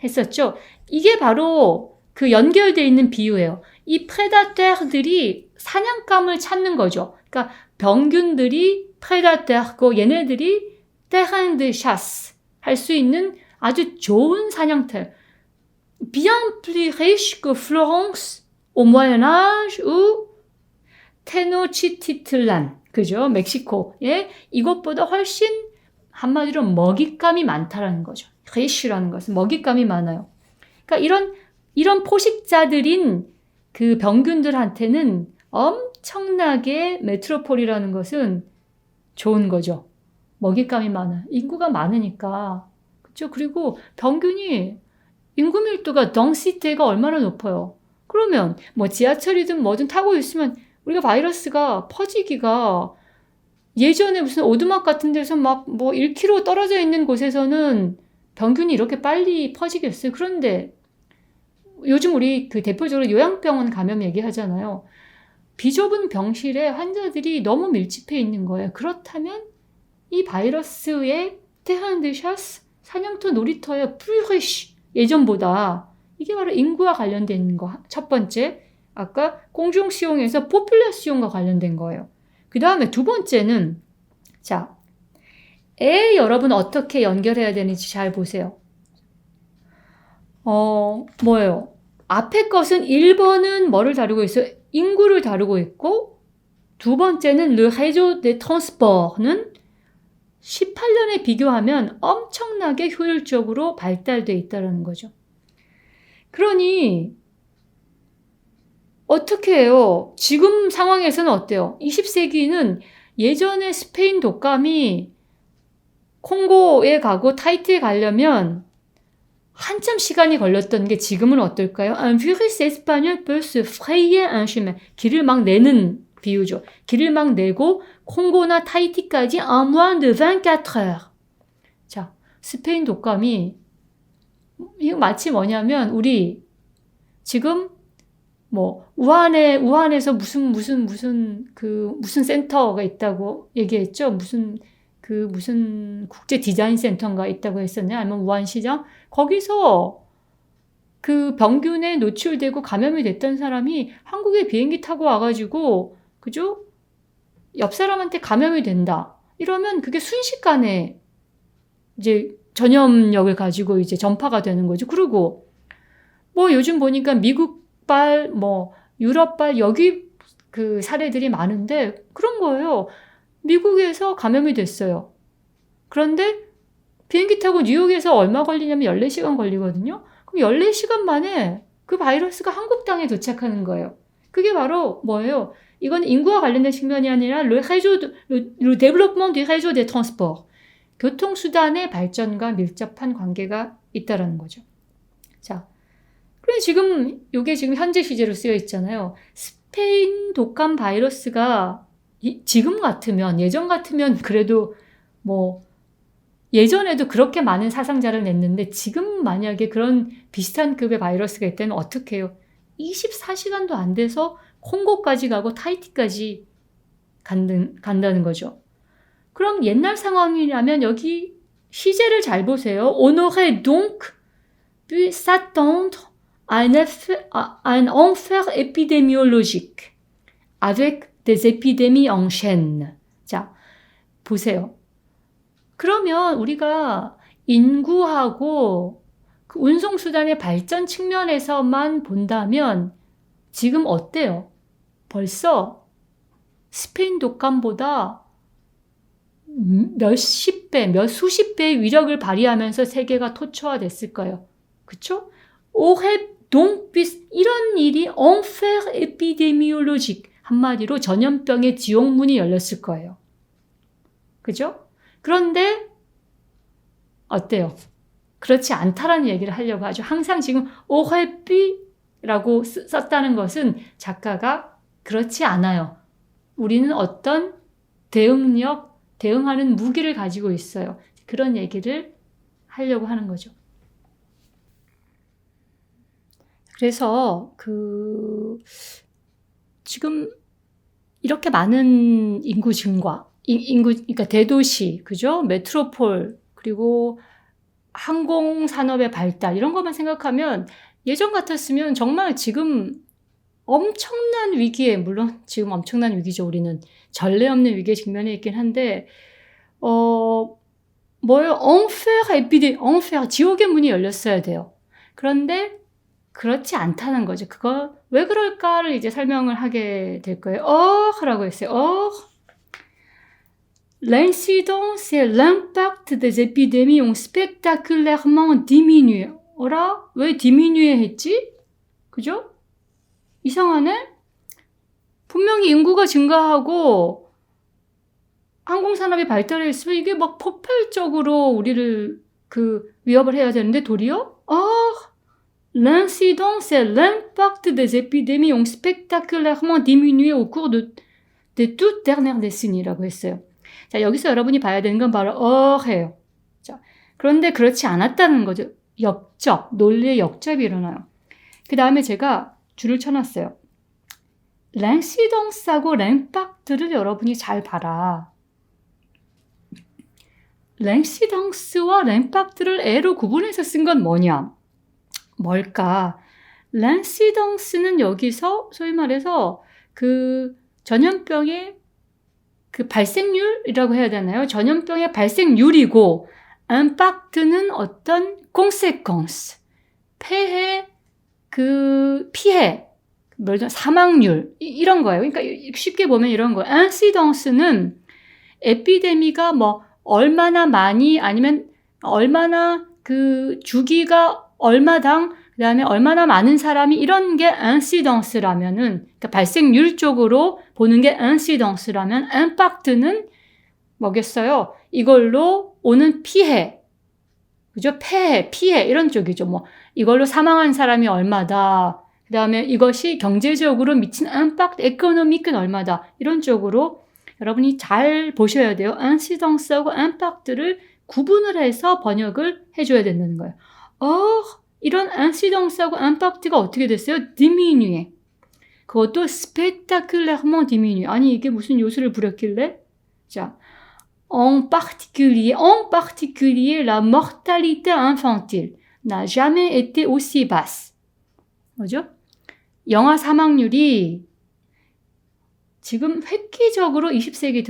했었죠. 이게 바로 그 연결되어 있는 비유예요. 이 prédateur들이 사냥감을 찾는 거죠. 그러니까 병균들이 prédateur고 얘네들이 terrain de chasse 할 수 있는 아주 좋은 사냥터. bien plus riche que Florence au Moyen-Âge ou Tenochtitlan. 그죠? 멕시코에 이것보다 훨씬 한마디로 먹잇감이 많다라는 거죠. rich라는 것은 먹잇감이 많아요. 그러니까 이런 포식자들인 그 병균들한테는 엄청나게 메트로폴이라는 것은 좋은 거죠. 먹잇감이 많아요. 인구가 많으니까. 그렇죠? 그리고 병균이 인구 밀도가 덩시티가 얼마나 높아요. 그러면 뭐 지하철이든 뭐든 타고 있으면 우리가 바이러스가 퍼지기가 예전에 무슨 오두막 같은 데서 막 1km 떨어져 있는 곳에서는 병균이 이렇게 빨리 퍼지겠어요? 그런데 요즘 우리 그 대표적으로 요양병원 감염 얘기하잖아요. 비좁은 병실에 환자들이 너무 밀집해 있는 거예요. 그렇다면 이 바이러스의 테한드샤스 사냥터 놀이터의 플리쉬 예전보다 이게 바로 인구와 관련된 거. 첫 번째, 아까 공중수용에서 포퓰라시온과 관련된 거예요. 그 다음에 두 번째는 자, 여러분 어떻게 연결해야 되는지 잘 보세요. 뭐예요? 앞에 것은 1번은 뭐를 다루고 있어요? 인구를 다루고 있고 두 번째는 le réseau des transport는 18년에 비교하면 엄청나게 효율적으로 발달돼 있다는 거죠. 그러니 어떻게 해요? 지금 상황에서는 어때요? 20세기는 예전에 스페인 독감이 콩고에 가고 타이티에 가려면 한참 시간이 걸렸던 게 지금은 어떨까요? Un virus espagnol peut se frayer un chemin. 길을 막 내는 비유죠. 길을 막 내고 콩고나 타이티까지 en moins de 24 heures. 자, 스페인 독감이 이거 마치 뭐냐면 우리 지금 뭐 우한에서 무슨 센터가 있다고 얘기했죠. 무슨 국제 디자인 센터가 있다고 했었냐? 아니면 우한시장? 거기서 그 병균에 노출되고 감염이 됐던 사람이 한국에 비행기 타고 와가지고, 그죠? 옆 사람한테 감염이 된다. 이러면 그게 순식간에 이제 전염력을 가지고 이제 전파가 되는 거죠. 그리고 뭐 요즘 보니까 미국발, 뭐 유럽발 여기 그 사례들이 많은데 그런 거예요. 미국에서 감염이 됐어요. 그런데 비행기 타고 뉴욕에서 얼마 걸리냐면 14시간 걸리거든요. 그럼 14시간 만에 그 바이러스가 한국 땅에 도착하는 거예요. 그게 바로 뭐예요? 이건 인구와 관련된 측면이 아니라 le développement du réseau des transports. 교통수단의 발전과 밀접한 관계가 있다는 거죠. 자, 그럼 이게 지금 현재 시제로 쓰여 있잖아요. 스페인 독감 바이러스가 지금 같으면, 예전 같으면 그래도 뭐 예전에도 그렇게 많은 사상자를 냈는데 지금 만약에 그런 비슷한 급의 바이러스가 있다면 어떻게 해요? 24시간도 안 돼서 콩고까지 가고 타이티까지 간다는 거죠. 그럼 옛날 상황이라면 여기 시제를 잘 보세요. On aurait donc pu s'attendre à un enfer épidémiologique avec des épidémies en chaîne. 자, 보세요. 그러면 우리가 인구하고 그 운송수단의 발전 측면에서만 본다면 지금 어때요? 벌써 스페인 독감보다 몇십 배, 수십 배의 위력을 발휘하면서 세계가 토초화됐을까요? 그쵸? aurait donc 이런 일이 enfer épidémiologique 한마디로 전염병의 지옥문이 열렸을 거예요. 그죠? 그런데 어때요? 그렇지 않다라는 얘기를 하려고 하죠. 항상 지금 aurait pu라고 썼다는 것은 작가가 그렇지 않아요. 우리는 어떤 대응하는 무기를 가지고 있어요. 그런 얘기를 하려고 하는 거죠. 그래서 지금 이렇게 많은 인구 증가, 그러니까 대도시, 그죠? 메트로폴, 그리고 항공산업의 발달, 이런 것만 생각하면 예전 같았으면 정말 지금 엄청난 위기에, 물론 지금 엄청난 위기죠. 우리는 전례 없는 위기에 직면해 있긴 한데, 뭐예요? enfer, 지옥의 문이 열렸어야 돼요. 그런데 그렇지 않다는 거죠. 그거 왜 그럴까를 이제 설명을 하게 될 거예요. 라고 했어요. L'incidence et l'impact des épidémies ont spectaculairement diminué. 왜 diminué 했지? 그죠? 이상하네? 분명히 인구가 증가하고 항공산업이 발달했으면 이게 막 폭발적으로 우리를 위협을 해야 되는데 도리어 l'incidence et l'impact des épidémies ont spectaculairement diminué au cours des toutes dernières décennies라고 했어요. 자, 여기서 여러분이 봐야 되는 건 바로 해요. 자, 그런데 그렇지 않았다는 거죠. 논리의 역접이 일어나요. 그 다음에 제가 줄을 쳐놨어요. 랭시덩스하고 랭팍트를 여러분이 잘 봐라. 랭시덩스와 랭팍트를 애로 구분해서 쓴 건 뭐냐? 뭘까? 랭시덩스는 여기서 소위 말해서 그 전염병의 그 발생률이라고 해야 되나요? 전염병의 발생률이고 임팩트는 어떤 conséquence, 피해, 사망률 이런 거예요. 그러니까 쉽게 보면 이런 거예요. 인시던스는 에피데미가 뭐 얼마나 많이 아니면 얼마나 그 주기가 얼마당 그다음에 얼마나 많은 사람이 이런 게 인시던스라면은 그러니까 발생률 쪽으로 보는 게 인시던스라면 임팩트는 뭐겠어요? 이걸로 오는 피해, 그죠? 피해 이런 쪽이죠. 뭐 이걸로 사망한 사람이 얼마다. 그다음에 이것이 경제적으로 미친 임팩트, 에코노믹은 얼마다. 이런 쪽으로 여러분이 잘 보셔야 돼요. 인시던스하고 임팩트를 구분을 해서 번역을 해줘야 된다는 거예요. 이런 인시던스하고 임팩트가 어떻게 됐어요? diminué. 그것도 spectaculairement diminué. 아니 이게 무슨 요술을 부렸길래? 자, en particulier la mortalité infantile n'a jamais été aussi basse. 뭐죠? 영아 사망률이 지금 획기적으로 20세기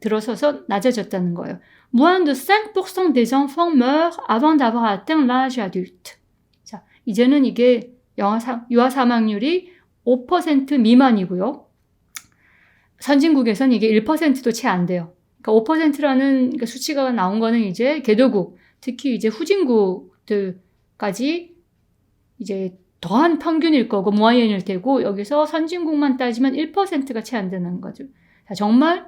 들어서서 낮아졌다는 거예요. Moins de 5% des enfants meurent avant d'avoir atteint l'âge adulte. 자, 이제는 이게 유아 사망률이 5% 미만이고요. 선진국에서는 이게 1%도 채 안 돼요. 그러니까 5%라는 수치가 나온 거는 이제 개도국, 특히 이제 후진국들까지 이제 더한 평균일 거고 모아이엔일 테고 여기서 선진국만 따지면 1%가 채 안 되는 거죠. 자, 정말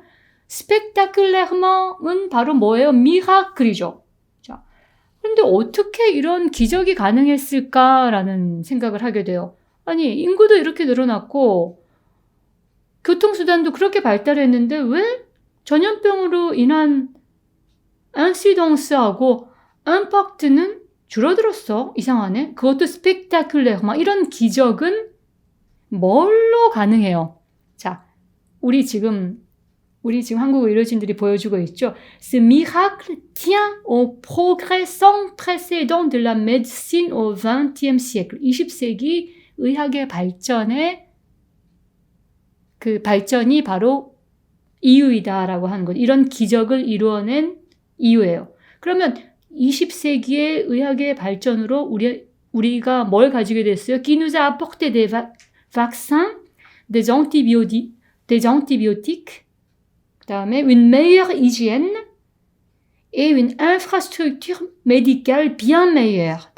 스펙타클레르먼은 바로 뭐예요? 미라클이죠. 자, 그런데 어떻게 이런 기적이 가능했을까라는 생각을 하게 돼요. 아니, 인구도 이렇게 늘어났고 교통수단도 그렇게 발달했는데 왜 전염병으로 인한 인시던스하고 임팩트는 줄어들었어? 이상하네. 그것도 스펙타클레. 막 이런 기적은 뭘로 가능해요? 자, 우리 지금 한국 의료진들이 보여주고 있죠. Ce miracle tient au progrès sans précédent de la médecine au XXe siècle. 20세기 의학의 그 발전이 바로 이유이다라고 하는 거죠. 이런 기적을 이루어낸 이유예요. 그러면 20세기의 의학의 발전으로 우리가 뭘 가지게 됐어요? Qui nous a apporté des vaccins, des antibiotiques, 그다음에 une meilleure hygiène et une infrastructure médicale bien meilleure.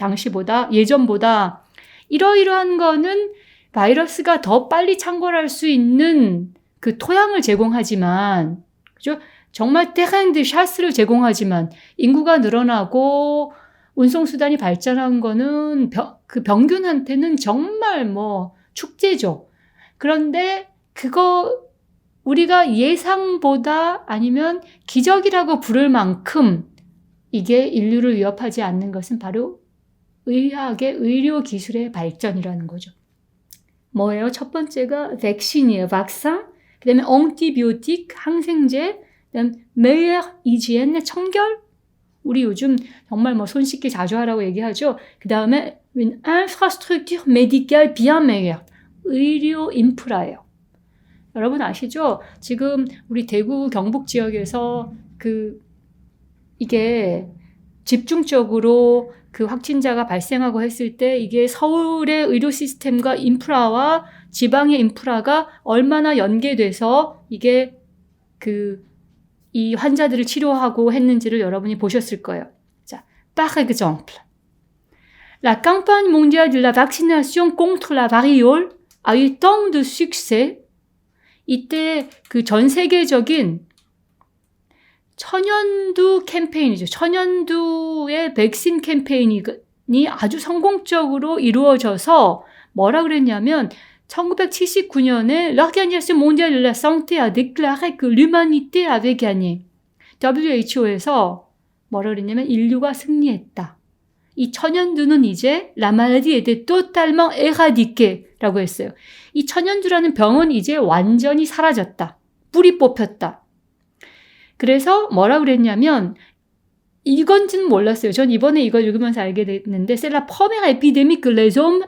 예전보다 이러이러한 거는 바이러스가 더 빨리 창궐할 수 있는 그 토양을 제공하지만, 그죠? 정말 terrain de chasse를 제공하지만 인구가 늘어나고 운송수단이 발전한 거는 그 병균한테는 정말 뭐 축제죠. 그런데 그거 우리가 예상보다 아니면 기적이라고 부를 만큼 이게 인류를 위협하지 않는 것은 바로 의학의 의료 기술의 발전이라는 거죠. 뭐예요? 첫 번째가 백신이에요. vaksin. 그다음에 antibiotique, 항생제. 그다음 meilleure hygiène, 청결. 우리 요즘 정말 뭐 손 씻기 자주 하라고 얘기하죠. 그다음에 une infrastructure médicale bien meilleure. 의료 인프라예요. 여러분 아시죠? 지금 우리 대구 경북 지역에서 이게 집중적으로 그 확진자가 발생하고 했을 때 이게 서울의 의료 시스템과 인프라와 지방의 인프라가 얼마나 연계돼서 이게 이 환자들을 치료하고 했는지를 여러분이 보셨을 거예요. 자, par exemple, la campagne mondiale de la vaccination contre la variole a eu tant de succès. 이때 그 전 세계적인 천연두 캠페인이죠. 천연두의 백신 캠페인이 아주 성공적으로 이루어져서 뭐라 그랬냐면 1979년에 l'Organisation mondiale de la santé a déclaré que l'humanité avait gagné. WHO에서 뭐라 그랬냐면 인류가 승리했다. 이 천연두는 이제 la maladie était totalement éradiquée 라고 했어요. 이 천연두라는 병은 이제 완전히 사라졌다. 뿌리 뽑혔다. 그래서 뭐라 그랬냐면 이건지는 몰랐어요. 전 이번에 이걸 읽으면서 알게 됐는데 C'est la première épidémie que les hommes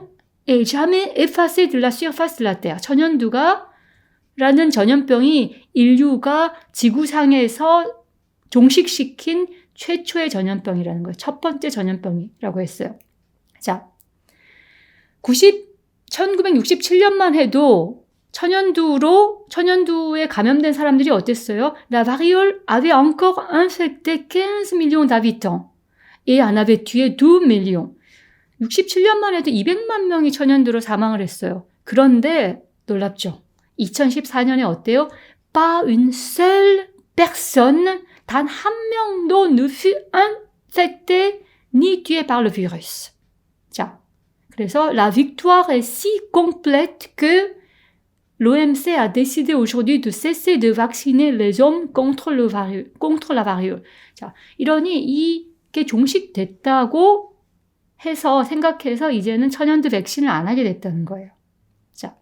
aient jamais effacée de la surface de la terre. 천연두가 라는 전염병이 인류가 지구상에서 종식시킨 최초의 전염병이라는 거예요. 첫 번째 전염병이라고 했어요. 자, 1967년만 해도 천연두에 감염된 사람들이 어땠어요? La variole avait encore infecté 15 millions d'habitants et en avait tué 12 millions. 67년만 해도 200만 명이 천연두로 사망을 했어요. 그런데 놀랍죠? 2014년에 어때요? Pas une seule personne, 단 한 명도 ne fut infecté ni tué par le virus. 자, 그래서 la victoire est si complète que l'OMC a décidé aujourd'hui de cesser de vacciner les hommes contre la variole. 자, 이러니 이게 종식됐다고 해서 생각해서 이제는 천연두 백신을 안 하게 됐다는 거예요. 자,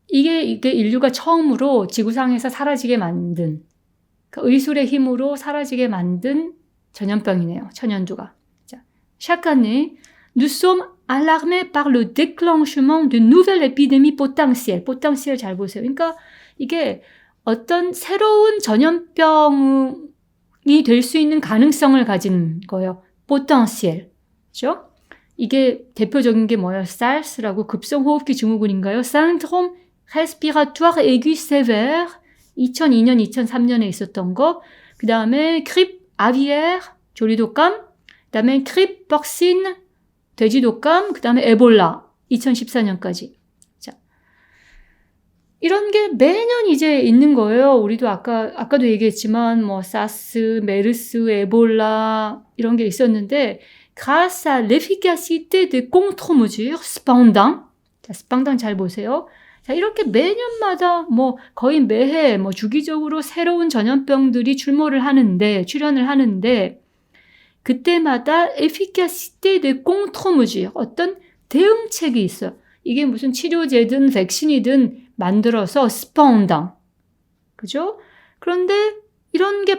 이게 인류가 처음으로 지구상에서 사라지게 만든 의술의 힘으로 사라지게 만든 전염병이네요. 천연두가. 자, chaque année, nous sommes alarmés par le déclenchement de nouvelles épidémies potentielles. potentiel 잘 보세요. 그러니까 이게 어떤 새로운 전염병이 될 수 있는 가능성을 가진 거예요. potentiel. 그렇죠? 이게 대표적인 게 뭐예요? SARS라고 급성호흡기 증후군인가요? syndrome respiratoire aigu sévère. 2002년, 2003년에 있었던 거. 그 다음에 grippe aviaire, 조리독감. 그 다음에 grippe porcine, 돼지독감. 그 다음에 에볼라, 2014년까지. 자, 이런 게 매년 이제 있는 거예요. 우리도 아까도 얘기했지만, 뭐, 사스, 메르스, 에볼라, 이런 게 있었는데, grâce à l'efficacité des contre-mesures, cependant, 자, cependant 잘 보세요. 자, 이렇게 매년마다 뭐 거의 매해 뭐 주기적으로 새로운 전염병들이 출연을 하는데 그때마다 efficacité de contre-mesure, 어떤 대응책이 있어요. 이게 무슨 치료제든 백신이든 만들어서 cependant. 그죠? 그런데 이런 게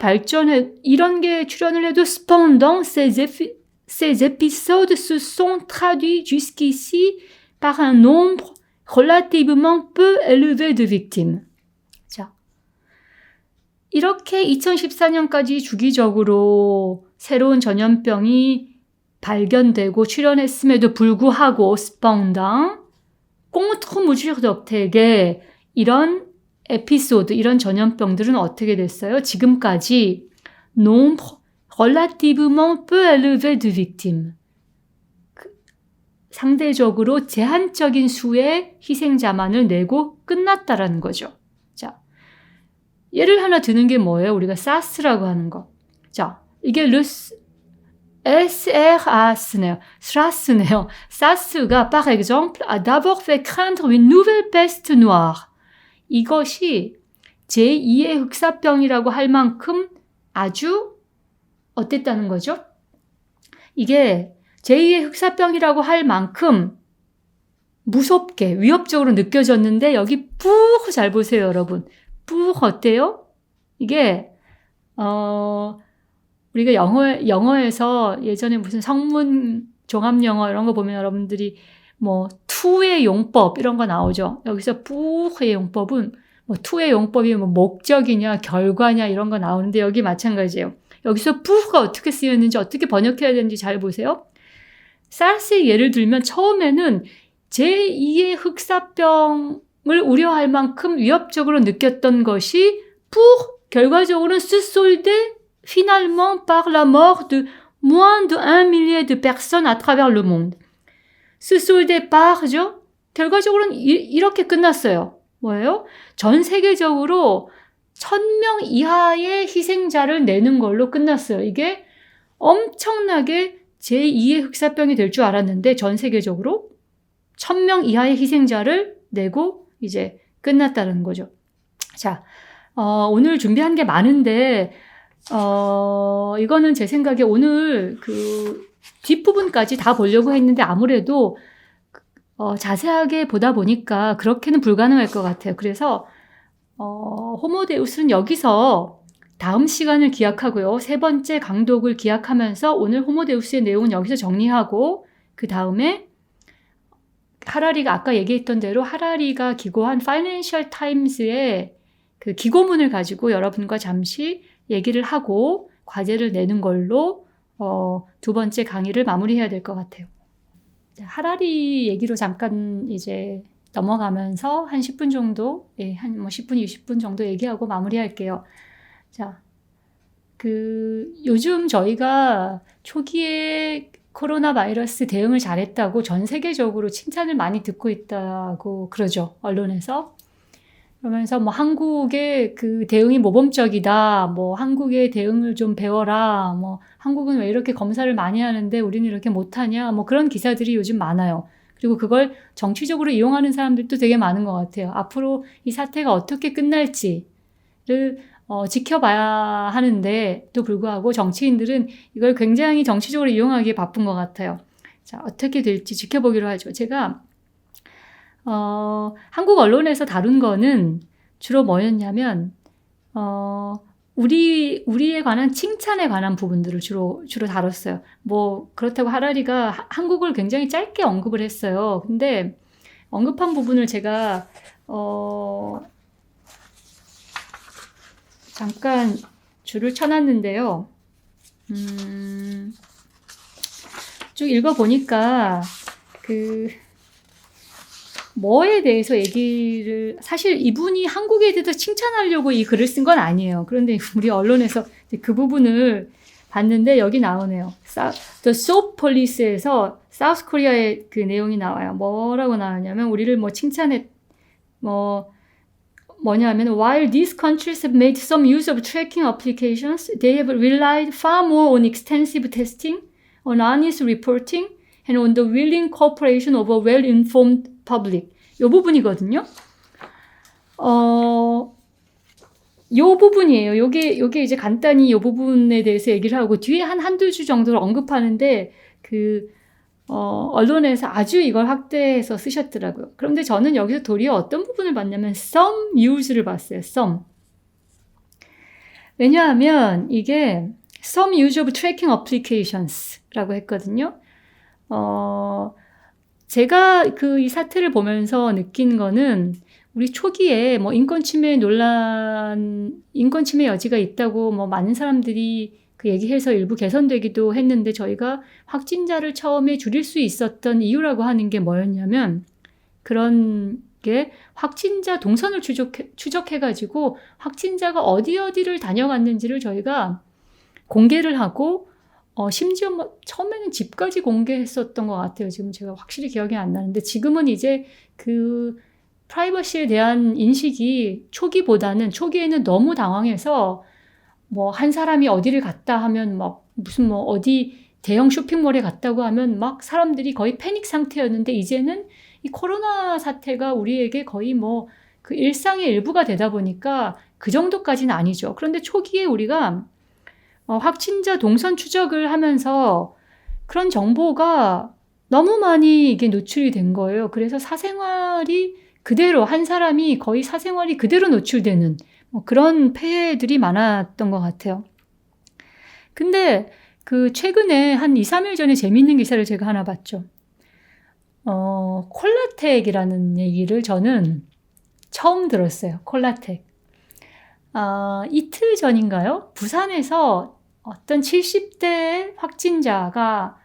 출연을 해도 cependant ces épisodes se sont traduits jusqu'ici par un nombre relativement peu élevé de victimes. 자, 이렇게 2014년까지 주기적으로 새로운 전염병이 발견되고 출현했음에도 불구하고 cependant, contre-mesure d'octet, 이런 에피소드, 이런 전염병들은 어떻게 됐어요? 지금까지 nombre relativement peu élevé de victimes. 상대적으로 제한적인 수의 희생자만을 내고 끝났다라는 거죠. 자, 예를 하나 드는 게 뭐예요? 우리가 사스라고 하는 거. 자, 이게 SRAS네요. SRAS네요. 사스가 par exemple a d'abord fait craindre une nouvelle peste noire. 이것이 제2의 흑사병이라고 할 만큼 아주 어땠다는 거죠? 이게 제2의 흑사병이라고 할 만큼 무섭게 위협적으로 느껴졌는데 여기 뿌 잘 보세요, 여러분. 뿌 어때요? 이게 우리가 영어에서 예전에 무슨 성문 종합영어 이런 거 보면 여러분들이 뭐 to의 용법 이런 거 나오죠. 여기서 뿌의 용법은 뭐 to의 용법이 뭐 목적이냐 결과냐 이런 거 나오는데 여기 마찬가지예요. 여기서 뿌가 어떻게 쓰였는지 어떻게 번역해야 되는지 잘 보세요. 사스의 예를 들면 처음에는 제2의 흑사병을 우려할 만큼 위협적으로 느꼈던 것이 결과적으로는 se solde finalement par la mort de moins de 1 millier de personnes à travers le monde. se solde par죠? 결과적으로는 이렇게 끝났어요. 뭐예요? 전 세계적으로 1000명 이하의 희생자를 내는 걸로 끝났어요. 이게 엄청나게 제2의 흑사병이 될 줄 알았는데 전 세계적으로 1000명 이하의 희생자를 내고 이제 끝났다는 거죠. 자, 오늘 준비한 게 많은데 이거는 제 생각에 오늘 그 뒷부분까지 다 보려고 했는데 아무래도 자세하게 보다 보니까 그렇게는 불가능할 것 같아요. 그래서 호모데우스는 여기서 다음 시간을 기약하고요. 세 번째 강독을 기약하면서 오늘 호모데우스의 내용은 여기서 정리하고 그 다음에 하라리가 아까 얘기했던 대로 하라리가 기고한 파이낸셜 타임스의 그 기고문을 가지고 여러분과 잠시 얘기를 하고 과제를 내는 걸로 두 번째 강의를 마무리해야 될 것 같아요. 하라리 얘기로 잠깐 이제 넘어가면서 한 10분 정도, 한 10분, 20분 정도 얘기하고 마무리할게요. 자, 요즘 저희가 초기에 코로나 바이러스 대응을 잘했다고 전 세계적으로 칭찬을 많이 듣고 있다고 그러죠, 언론에서. 그러면서 뭐 한국의 그 대응이 모범적이다, 뭐 한국의 대응을 좀 배워라, 뭐 한국은 왜 이렇게 검사를 많이 하는데 우리는 이렇게 못하냐, 뭐 그런 기사들이 요즘 많아요. 그리고 그걸 정치적으로 이용하는 사람들도 되게 많은 것 같아요. 앞으로 이 사태가 어떻게 끝날지를 지켜봐야 하는데도 불구하고 정치인들은 이걸 굉장히 정치적으로 이용하기에 바쁜 것 같아요. 자, 어떻게 될지 지켜보기로 하죠. 제가 한국 언론에서 다룬 거는 주로 뭐였냐면, 우리에 관한 칭찬에 관한 부분들을 주로 다뤘어요. 뭐, 그렇다고 하라리가 한국을 굉장히 짧게 언급을 했어요. 근데 언급한 부분을 제가, 잠깐 줄을 쳐놨는데요. 쭉 읽어보니까, 뭐에 대해서 얘기를, 사실 이분이 한국에 대해서 칭찬하려고 이 글을 쓴 건 아니에요. 그런데 우리 언론에서 그 부분을 봤는데 여기 나오네요. The Soap Police에서 사우스 코리아의 그 내용이 나와요. 뭐라고 나왔냐면 우리를 뭐 뭐냐면 while these countries have made some use of tracking applications, they have relied far more on extensive testing, on honest reporting, and on the willing cooperation of a well-informed public. 요 부분이거든요. 요 부분이에요. 요게 이제 간단히 요 부분에 대해서 얘기를 하고 뒤에 한두 주 정도를 언급하는데 언론에서 아주 이걸 확대해서 쓰셨더라고요. 그런데 저는 여기서 도리어 어떤 부분을 봤냐면 some use를 봤어요. some. 왜냐하면 이게 some use of tracking applications라고 했거든요. 제가 이 사태를 보면서 느낀 거는 우리 초기에 뭐 인권 침해 여지가 있다고 뭐 많은 사람들이 그 얘기해서 일부 개선되기도 했는데 저희가 확진자를 처음에 줄일 수 있었던 이유라고 하는 게 뭐였냐면 그런 게 확진자 동선을 추적해가지고 확진자가 어디를 다녀갔는지를 저희가 공개를 하고 심지어 뭐 처음에는 집까지 공개했었던 것 같아요. 지금 제가 확실히 기억이 안 나는데 지금은 이제 그 프라이버시에 대한 인식이 초기에는 너무 당황해서 뭐 한 사람이 어디를 갔다 하면 막 무슨 뭐 어디 대형 쇼핑몰에 갔다고 하면 막 사람들이 거의 패닉 상태였는데 이제는 이 코로나 사태가 우리에게 거의 뭐 그 일상의 일부가 되다 보니까 그 정도까지는 아니죠. 그런데 초기에 우리가 확진자 동선 추적을 하면서 그런 정보가 너무 많이 이게 노출이 된 거예요. 그래서 사생활이 그대로 한 사람이 거의 사생활이 그대로 노출되는 뭐 그런 폐해들이 많았던 것 같아요. 근데 최근에 한 2, 3일 전에 재미있는 기사를 제가 하나 봤죠. 콜라텍이라는 얘기를 저는 처음 들었어요. 콜라텍. 이틀 전인가요? 부산에서 어떤 70대 확진자가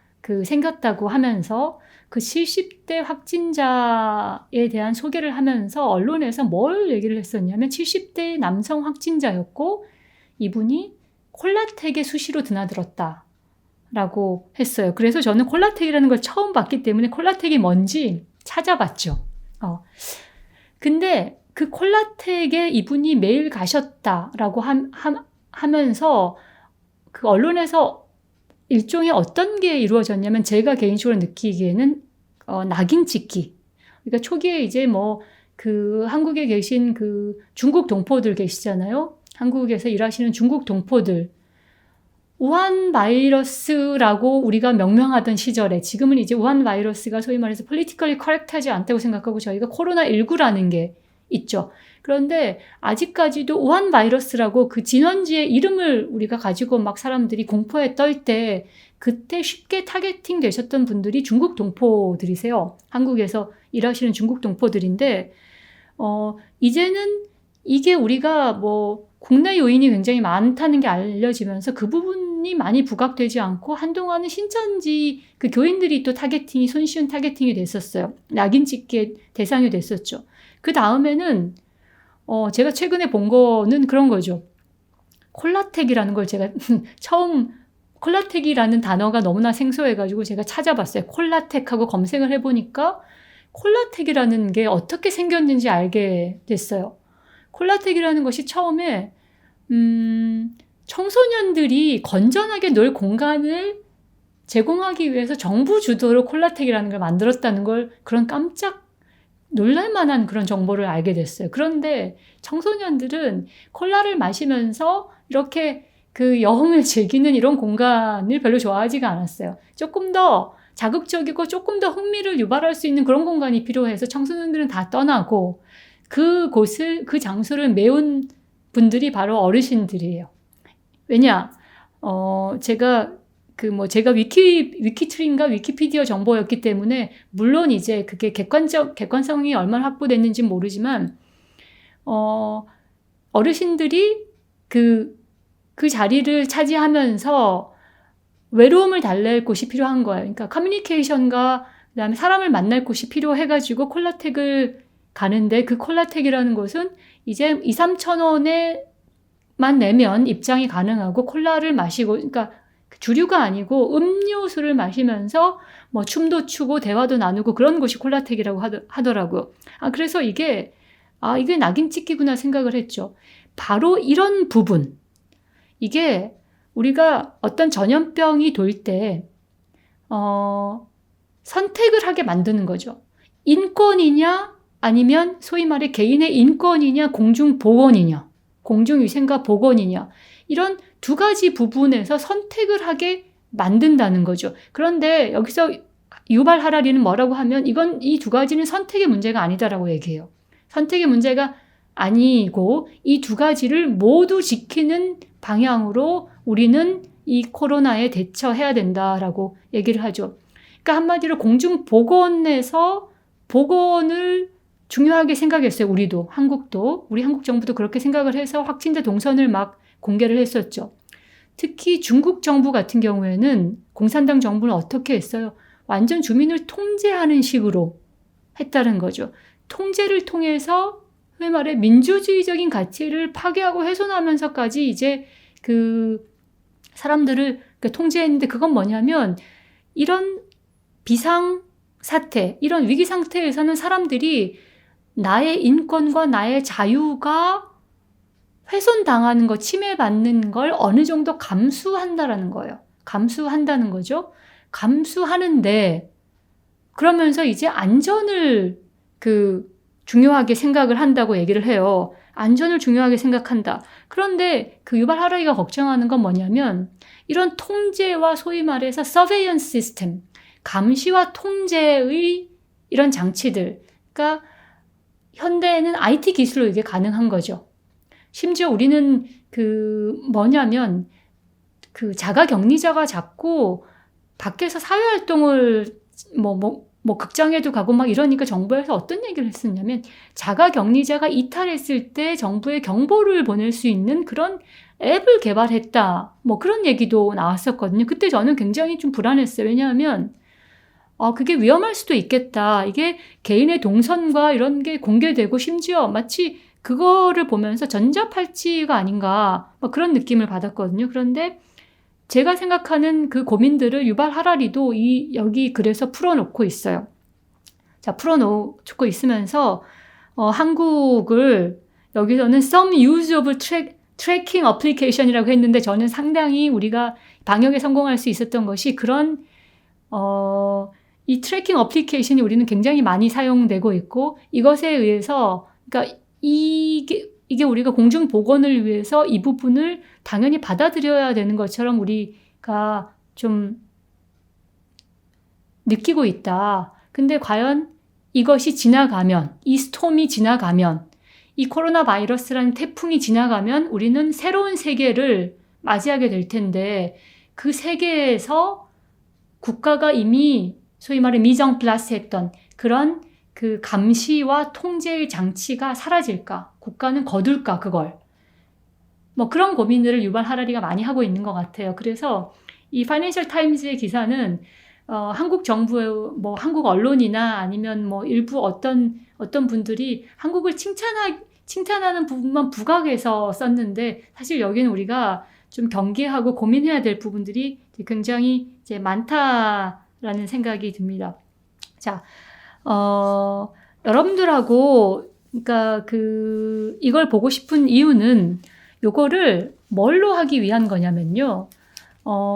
생겼다고 하면서 그 70대 확진자에 대한 소개를 하면서 언론에서 뭘 얘기를 했었냐면 70대 남성 확진자였고 이분이 콜라텍에 수시로 드나들었다라고 했어요. 그래서 저는 콜라텍이라는 걸 처음 봤기 때문에 콜라텍이 뭔지 찾아봤죠. 근데 그 콜라텍에 이분이 매일 가셨다라고 하면서 그 언론에서 일종의 어떤 게 이루어졌냐면 제가 개인적으로 느끼기에는 낙인 찍기. 그러니까 초기에 이제 뭐 한국에 계신 중국 동포들 계시잖아요. 한국에서 일하시는 중국 동포들 우한 바이러스라고 우리가 명명하던 시절에 지금은 이제 우한 바이러스가 소위 말해서 politically correct하지 않다고 생각하고 저희가 코로나19라는 게 있죠. 그런데 아직까지도 우한 바이러스라고 그 진원지의 이름을 우리가 가지고 막 사람들이 공포에 떨 때 그때 쉽게 타겟팅 되셨던 분들이 중국 동포들이세요. 한국에서 일하시는 중국 동포들인데 이제는 이게 우리가 뭐 국내 요인이 굉장히 많다는 게 알려지면서 그 부분이 많이 부각되지 않고 한동안은 신천지 그 교인들이 또 타겟팅이 손쉬운 타겟팅이 됐었어요. 낙인 찍기의 대상이 됐었죠. 그 다음에는 제가 최근에 본 거는 그런 거죠. 콜라텍이라는 걸 제가 처음 콜라텍이라는 단어가 너무나 생소해가지고 제가 찾아봤어요. 콜라텍하고 검색을 해보니까 콜라텍이라는 게 어떻게 생겼는지 알게 됐어요. 콜라텍이라는 것이 처음에 청소년들이 건전하게 놀 공간을 제공하기 위해서 정부 주도로 콜라텍이라는 걸 만들었다는 걸 그런 깜짝 놀랄만한 그런 정보를 알게 됐어요. 그런데 청소년들은 콜라를 마시면서 이렇게 그 여흥을 즐기는 이런 공간을 별로 좋아하지가 않았어요. 조금 더 자극적이고 조금 더 흥미를 유발할 수 있는 그런 공간이 필요해서 청소년들은 다 떠나고 그 장소를 메운 분들이 바로 어르신들이에요. 왜냐? 제가 위키트리인가 위키피디아 정보였기 때문에 물론 이제 그게 객관성이 얼마나 확보됐는지 모르지만 어르신들이 그 자리를 차지하면서 외로움을 달랠 곳이 필요한 거예요. 그러니까 커뮤니케이션과 그다음에 사람을 만날 곳이 필요해가지고 콜라텍을 가는데 그 콜라텍이라는 곳은 이제 2-3천 원에만 내면 입장이 가능하고 콜라를 마시고 그러니까 주류가 아니고 음료수를 마시면서 뭐 춤도 추고 대화도 나누고 그런 곳이 콜라텍이라고 하더라고요. 그래서 이게 낙인 찍기구나 생각을 했죠. 바로 이런 부분. 이게 우리가 어떤 전염병이 돌 때 선택을 하게 만드는 거죠. 인권이냐 아니면 소위 말해 개인의 인권이냐 공중보건이냐 공중위생과 보건이냐 이런 두 가지 부분에서 선택을 하게 만든다는 거죠. 그런데 여기서 유발 하라리는 뭐라고 하면 이 두 가지는 선택의 문제가 아니다라고 얘기해요. 선택의 문제가 아니고 이 두 가지를 모두 지키는 방향으로 우리는 이 코로나에 대처해야 된다라고 얘기를 하죠. 그러니까 한마디로 공중보건에서 보건을 중요하게 생각했어요. 우리도 우리 한국 정부도 그렇게 생각을 해서 확진자 동선을 막 공개를 했었죠. 특히 중국 정부 같은 경우에는 공산당 정부는 어떻게 했어요? 완전 주민을 통제하는 식으로 했다는 거죠. 통제를 통해서 왜 말해 민주주의적인 가치를 파괴하고 훼손하면서까지 이제 그 사람들을 통제했는데 그건 뭐냐면 이런 비상 사태, 이런 위기 상태에서는 사람들이 나의 인권과 나의 자유가 훼손당하는 거, 침해받는 걸 어느 정도 감수한다라는 거예요. 감수한다는 거죠. 감수하는데 그러면서 이제 안전을 중요하게 생각을 한다고 얘기를 해요. 안전을 중요하게 생각한다. 그런데 그 유발 하라리가 걱정하는 건 뭐냐면 이런 통제와 소위 말해서 서베이언스 시스템, 감시와 통제의 이런 장치들, 그러니까 현대에는 IT 기술로 이게 가능한 거죠. 심지어 우리는 뭐냐면 자가격리자가 자꾸 밖에서 사회활동을 극장에도 가고 막 이러니까 정부에서 어떤 얘기를 했었냐면 자가격리자가 이탈했을 때 정부에 경보를 보낼 수 있는 그런 앱을 개발했다. 그런 얘기도 나왔었거든요. 그때 저는 굉장히 좀 불안했어요. 왜냐하면 그게 위험할 수도 있겠다. 이게 개인의 동선과 이런 게 공개되고 심지어 마치 그거를 보면서 전자팔찌가 아닌가 그런 느낌을 받았거든요. 그런데 제가 생각하는 그 고민들을 유발 하라리도 여기 글에서 풀어놓고 있어요. 자, 풀어놓고 있으면서 한국을 여기서는 some use of tracking application이라고 했는데 저는 상당히 우리가 방역에 성공할 수 있었던 것이 그런 이 트래킹 어플리케이션이 우리는 굉장히 많이 사용되고 있고 이것에 의해서 그러니까 이게 이게 우리가 공중보건을 위해서 이 부분을 당연히 받아들여야 되는 것처럼 우리가 좀 느끼고 있다. 근데 과연 이것이 지나가면, 이 스톰이 지나가면, 이 코로나 바이러스라는 태풍이 지나가면 우리는 새로운 세계를 맞이하게 될 텐데 그 세계에서 국가가 이미 소위 말해 미정 플라스 했던 그런 그 감시와 통제의 장치가 사라질까? 국가는 거둘까? 그걸. 뭐 그런 고민들을 유발 하라리가 많이 하고 있는 것 같아요. 그래서 이 파이낸셜 타임즈의 기사는 한국 정부의 뭐 한국 언론이나 아니면 뭐 일부 어떤 분들이 한국을 칭찬하는 부분만 부각해서 썼는데 사실 여기는 우리가 좀 경계하고 고민해야 될 부분들이 굉장히 이제 많다라는 생각이 듭니다. 자, 여러분들하고 그러니까 이걸 보고 싶은 이유는 요거를 뭘로 하기 위한 거냐면요.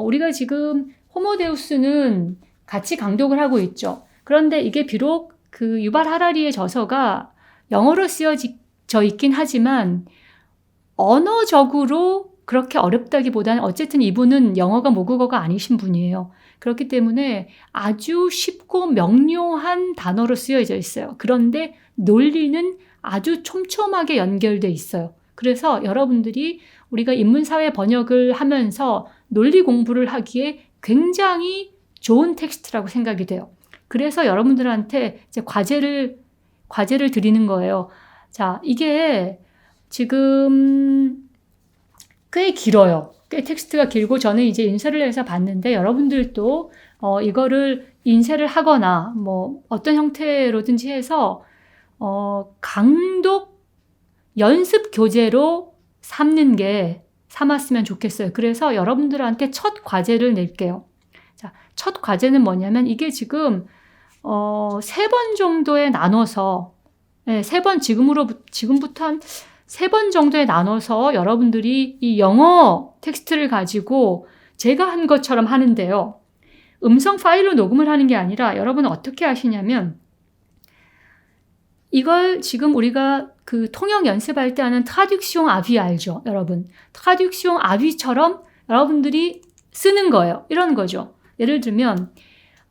우리가 지금 호모데우스는 같이 강독을 하고 있죠. 그런데 이게 비록 그 유발 하라리의 저서가 영어로 쓰여져 있긴 하지만 언어적으로 그렇게 어렵다기보다는 어쨌든 이분은 영어가 모국어가 아니신 분이에요. 그렇기 때문에 아주 쉽고 명료한 단어로 쓰여져 있어요. 그런데 논리는 아주 촘촘하게 연결돼 있어요. 그래서 여러분들이 우리가 인문사회 번역을 하면서 논리 공부를 하기에 굉장히 좋은 텍스트라고 생각이 돼요. 그래서 여러분들한테 이제 과제를 드리는 거예요. 자, 이게 지금 꽤 길어요. 꽤 텍스트가 길고 저는 이제 인쇄를 해서 봤는데 여러분들도 이거를 인쇄를 하거나 뭐 어떤 형태로든지 해서 강독 연습 교재로 삼았으면 좋겠어요. 그래서 여러분들한테 첫 과제를 낼게요. 자, 첫 과제는 뭐냐면 이게 지금 3번 정도에 나눠서 지금부터 한 3번 정도에 나눠서 여러분들이 이 영어 텍스트를 가지고 제가 한 것처럼 하는데요. 음성 파일로 녹음을 하는 게 아니라 여러분은 어떻게 하시냐면 이걸 지금 우리가 그 통역 연습할 때 하는 트라듀크숑 아비 알죠? 여러분. 트라듀크숑 아비처럼 여러분들이 쓰는 거예요. 이런 거죠. 예를 들면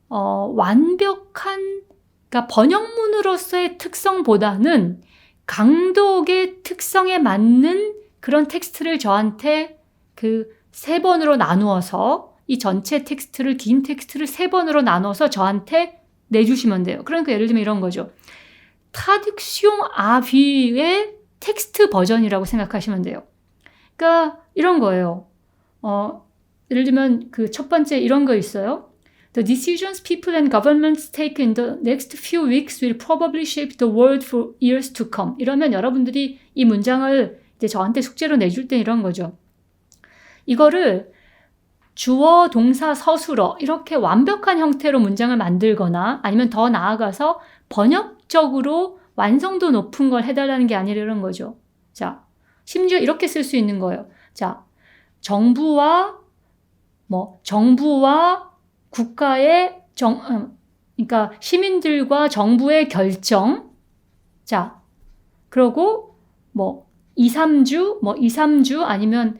완벽한 그러니까 번역문으로서의 특성보다는 강독의 특성에 맞는 그런 텍스트를 저한테 그 3번으로 나누어서 이 전체 텍스트를 긴 텍스트를 3번으로 나눠서 저한테 내주시면 돼요. 그러니까 예를 들면 이런 거죠. 트라듀크숑 아비의 텍스트 버전이라고 생각하시면 돼요. 그러니까 이런 거예요. 예를 들면 그 첫 번째 이런 거 있어요. The decisions people and governments take in the next few weeks will probably shape the world for years to come. 이러면 여러분들이 이 문장을 이제 저한테 숙제로 내줄 때 이런 거죠. 이거를 주어, 동사, 서술어 이렇게 완벽한 형태로 문장을 만들거나 아니면 더 나아가서 번역적으로 완성도 높은 걸 해달라는 게 아니라 이런 거죠. 자, 심지어 이렇게 쓸 수 있는 거예요. 자, 정부와 국가의 그러니까 시민들과 정부의 결정. 자, 그러고 2, 3주 아니면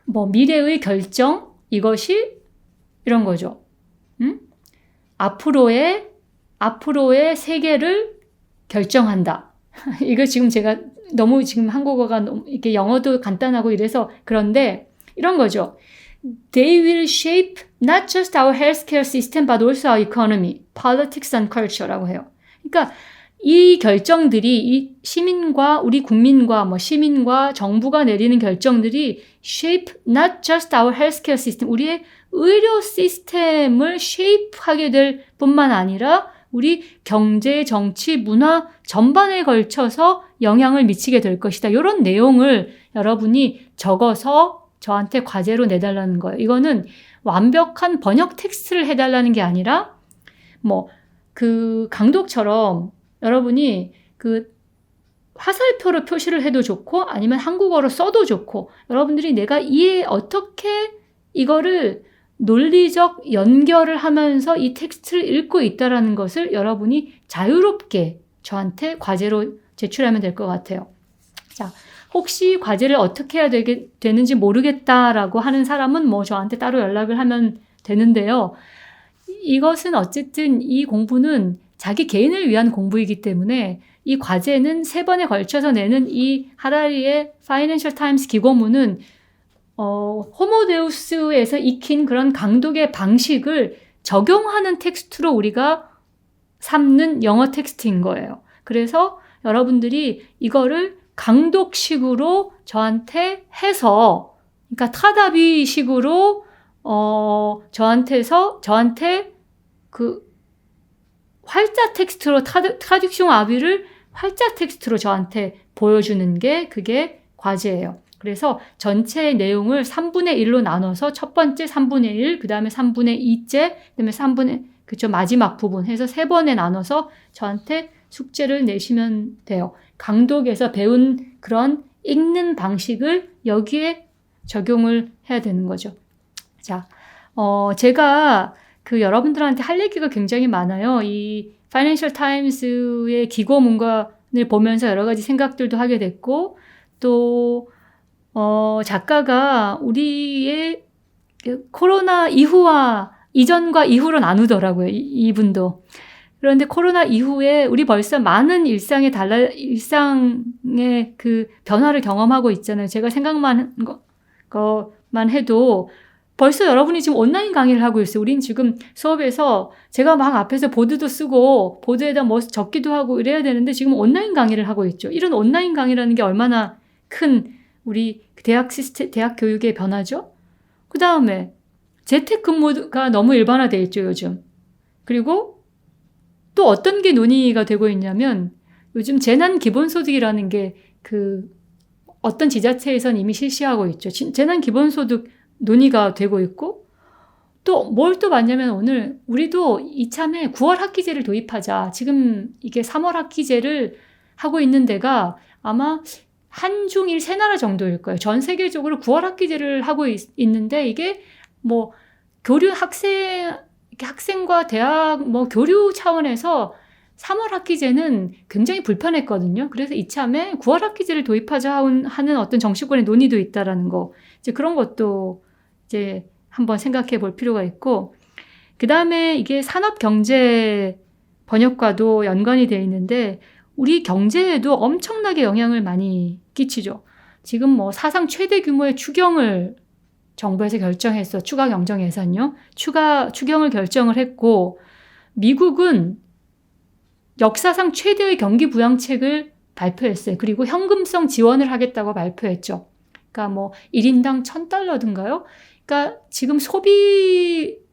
미래의 결정 이것이 이런 거죠. 앞으로의 세계를 결정한다. 이거 지금 제가 너무 지금 한국어가 이렇게 영어도 간단하고 이래서 그런데 이런 거죠. They will shape not just our healthcare system but also our economy, politics and culture라고 해요. 그러니까 이 결정들이 이 시민과 우리 국민과 시민과 정부가 내리는 결정들이 shape not just our healthcare system, 우리의 의료 시스템을 shape하게 될 뿐만 아니라 우리 경제, 정치, 문화 전반에 걸쳐서 영향을 미치게 될 것이다. 이런 내용을 여러분이 적어서 저한테 과제로 내달라는 거예요. 이거는 완벽한 번역 텍스트를 해달라는 게 아니라 그 강독처럼 여러분이 그 화살표로 표시를 해도 좋고 아니면 한국어로 써도 좋고 여러분들이 내가 어떻게 이거를 논리적 연결을 하면서 이 텍스트를 읽고 있다라는 것을 여러분이 자유롭게 저한테 과제로 제출하면 될 것 같아요. 자, 혹시 과제를 어떻게 해야 되는지 모르겠다라고 하는 사람은 뭐 저한테 따로 연락을 하면 되는데요. 이것은 어쨌든 이 공부는 자기 개인을 위한 공부이기 때문에 이 과제는 3번에 걸쳐서 내는 이 하라리의 파이낸셜 타임스 기고문은 호모데우스에서 익힌 그런 강독의 방식을 적용하는 텍스트로 우리가 삼는 영어 텍스트인 거예요. 그래서 여러분들이 이거를 강독식으로 저한테 해서, 그러니까 타다비식으로 저한테 그 활자 텍스트로 트라딕숑 아비를 활자 텍스트로 저한테 보여주는 게 그게 과제예요. 그래서 전체 내용을 3분의 1로 나눠서 첫 번째 3분의 1, 그 다음에 3분의 2째, 그 다음에 마지막 부분 해서 3번에 나눠서 저한테 숙제를 내시면 돼요. 강독에서 배운 그런 읽는 방식을 여기에 적용을 해야 되는 거죠. 자, 제가 여러분들한테 할 얘기가 굉장히 많아요. 이 파이낸셜 타임스의 기고문건을 보면서 여러 가지 생각들도 하게 됐고, 또 작가가 우리의 코로나 이전과 이후로 나누더라고요. 이분도. 그런데 코로나 이후에 우리 벌써 많은 일상의 그 변화를 경험하고 있잖아요. 제가 생각만 것만 해도 벌써 여러분이 지금 온라인 강의를 하고 있어요. 우린 지금 수업에서 제가 막 앞에서 보드도 쓰고 보드에다 뭐 적기도 하고 이래야 되는데 지금 온라인 강의를 하고 있죠. 이런 온라인 강의라는 게 얼마나 큰 우리 대학 교육의 변화죠. 그 다음에 재택근무가 너무 일반화되어 있죠, 요즘. 그리고 또 어떤 게 논의가 되고 있냐면 요즘 재난기본소득이라는 게 어떤 지자체에선 이미 실시하고 있죠. 재난기본소득 논의가 되고 있고, 또 뭘 또 봤냐면 오늘 우리도 이참에 9월 학기제를 도입하자. 지금 이게 3월 학기제를 하고 있는 데가 아마 한중일 3나라 정도일 거예요. 전 세계적으로 9월 학기제를 하고 있는데 이게 뭐 학생과 대학 뭐 교류 차원에서 3월 학기제는 굉장히 불편했거든요. 그래서 이참에 9월 학기제를 도입하자 하는 어떤 정치권의 논의도 있다라는 거. 이제 그런 것도 이제 한번 생각해 볼 필요가 있고, 그 다음에 이게 산업경제 번역과도 연관이 되어 있는데 우리 경제에도 엄청나게 영향을 많이 끼치죠. 지금 뭐 사상 최대 규모의 추경을 정부에서 결정했어. 추가 경정 예산요. 추경을 결정을 했고, 미국은 역사상 최대의 경기 부양책을 발표했어요. 그리고 현금성 지원을 하겠다고 발표했죠. 그러니까 뭐 1인당 $1,000든가요? 그러니까 지금 소비가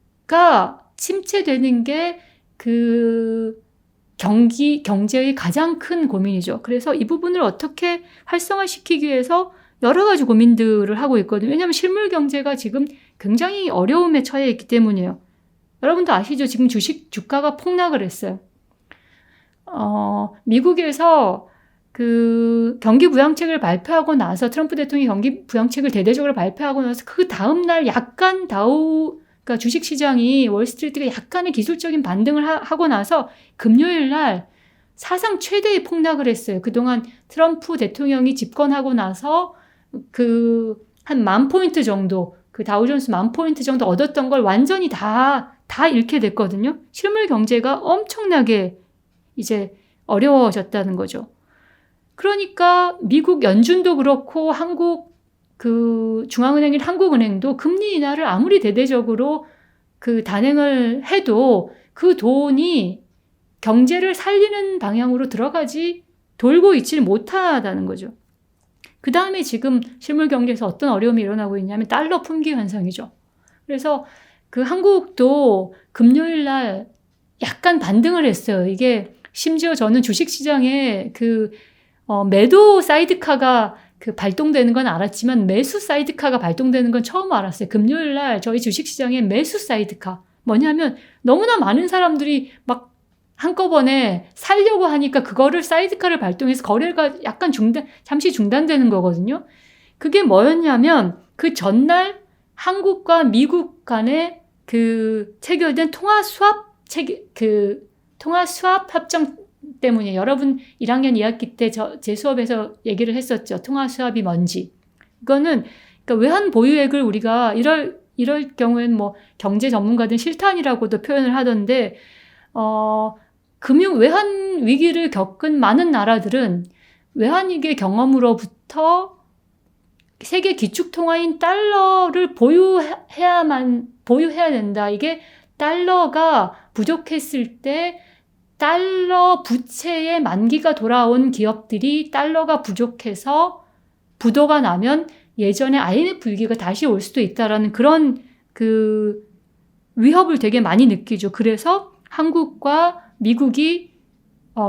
침체되는 게 경제의 가장 큰 고민이죠. 그래서 이 부분을 어떻게 활성화시키기 위해서 여러 가지 고민들을 하고 있거든요. 왜냐하면 실물 경제가 지금 굉장히 어려움에 처해 있기 때문이에요. 여러분도 아시죠? 지금 주가가 폭락을 했어요. 미국에서 경기 부양책을 발표하고 나서 트럼프 대통령이 경기 부양책을 대대적으로 발표하고 나서 그 다음날 약간 그러니까 주식시장이 월스트리트가 약간의 기술적인 반등을 하고 나서 금요일 날 사상 최대의 폭락을 했어요. 그동안 트럼프 대통령이 집권하고 나서 한 10,000포인트 정도, 다우존스 10,000포인트 정도 얻었던 걸 완전히 다 잃게 됐거든요. 실물 경제가 엄청나게 이제 어려워졌다는 거죠. 그러니까 미국 연준도 그렇고 한국 중앙은행인 한국은행도 금리 인하를 아무리 대대적으로 단행을 해도 그 돈이 경제를 살리는 방향으로 돌고 있지를 못하다는 거죠. 그 다음에 지금 실물 경제에서 어떤 어려움이 일어나고 있냐면 달러 품귀 현상이죠. 그래서 한국도 금요일 날 약간 반등을 했어요. 이게 심지어 저는 주식시장에 매도 사이드카가 발동되는 건 알았지만 매수 사이드카가 발동되는 건 처음 알았어요. 금요일 날 저희 주식시장에 매수 사이드카. 뭐냐면 너무나 많은 사람들이 막 한꺼번에 살려고 하니까 그거를 사이드카를 발동해서 거래가 약간 잠시 중단되는 거거든요. 그게 뭐였냐면 그 전날 한국과 미국 간에 체결된 통화 스왑 협정 때문이에요. 여러분 1학년 2학기 때 제 수업에서 얘기를 했었죠. 통화수합이 뭔지. 이거는 그러니까 외환 보유액을 우리가 이럴 경우에는 뭐 경제 전문가들은 실탄이라고도 표현을 하던데 외환 위기를 겪은 많은 나라들은 외환위기의 경험으로부터 세계 기축통화인 달러를 보유해야 된다. 이게 달러가 부족했을 때 달러 부채의 만기가 돌아온 기업들이 달러가 부족해서 부도가 나면 예전에 IMF 위기가 다시 올 수도 있다라는 그런 그 위협을 되게 많이 느끼죠. 그래서 한국과 미국이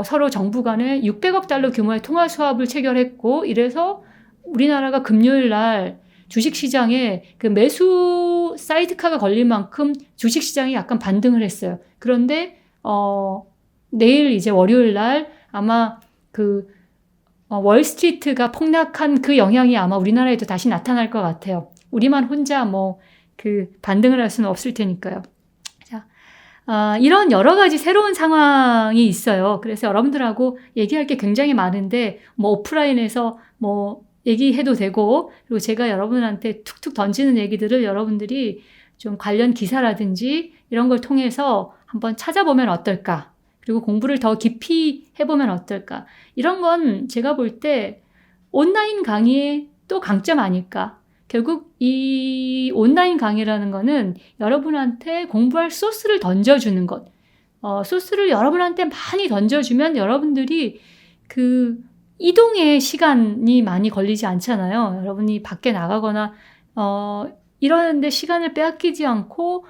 서로 정부 간에 600억 달러 규모의 통화 수합을 체결했고, 이래서 우리나라가 금요일 날 주식시장에 그 매수 사이드카가 걸릴 만큼 주식시장이 약간 반등을 했어요. 그런데 내일 이제 월요일 날 아마 월스트리트가 폭락한 그 영향이 아마 우리나라에도 다시 나타날 것 같아요. 우리만 혼자 반등을 할 수는 없을 테니까요. 자, 이런 여러 가지 새로운 상황이 있어요. 그래서 여러분들하고 얘기할 게 굉장히 많은데, 오프라인에서 얘기해도 되고, 그리고 제가 여러분한테 툭툭 던지는 얘기들을 여러분들이 좀 관련 기사라든지 이런 걸 통해서 한번 찾아보면 어떨까? 그리고 공부를 더 깊이 해보면 어떨까? 이런 건 제가 볼 때 온라인 강의의 또 강점 아닐까? 결국 이 온라인 강의라는 거는 여러분한테 공부할 소스를 던져주는 것. 소스를 여러분한테 많이 던져주면 여러분들이 이동의 시간이 많이 걸리지 않잖아요. 여러분이 밖에 나가거나 이러는데 시간을 빼앗기지 않고,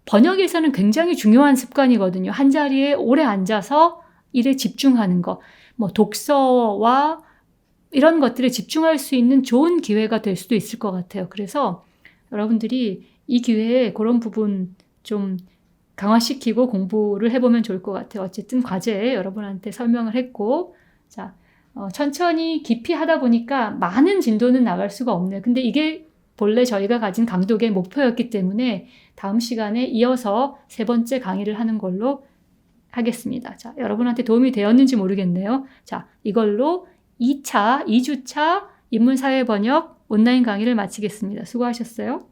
번역에서는 굉장히 중요한 습관이거든요. 한 자리에 오래 앉아서 일에 집중하는 거. 독서와 이런 것들에 집중할 수 있는 좋은 기회가 될 수도 있을 것 같아요. 그래서 여러분들이 이 기회에 그런 부분 좀 강화시키고 공부를 해보면 좋을 것 같아요. 어쨌든 과제에 여러분한테 설명을 했고, 자, 천천히 깊이 하다 보니까 많은 진도는 나갈 수가 없네요. 근데 이게 본래 저희가 가진 강독의 목표였기 때문에 다음 시간에 이어서 3번째 강의를 하는 걸로 하겠습니다. 자, 여러분한테 도움이 되었는지 모르겠네요. 자, 이걸로 2주차 인문사회 번역 온라인 강의를 마치겠습니다. 수고하셨어요.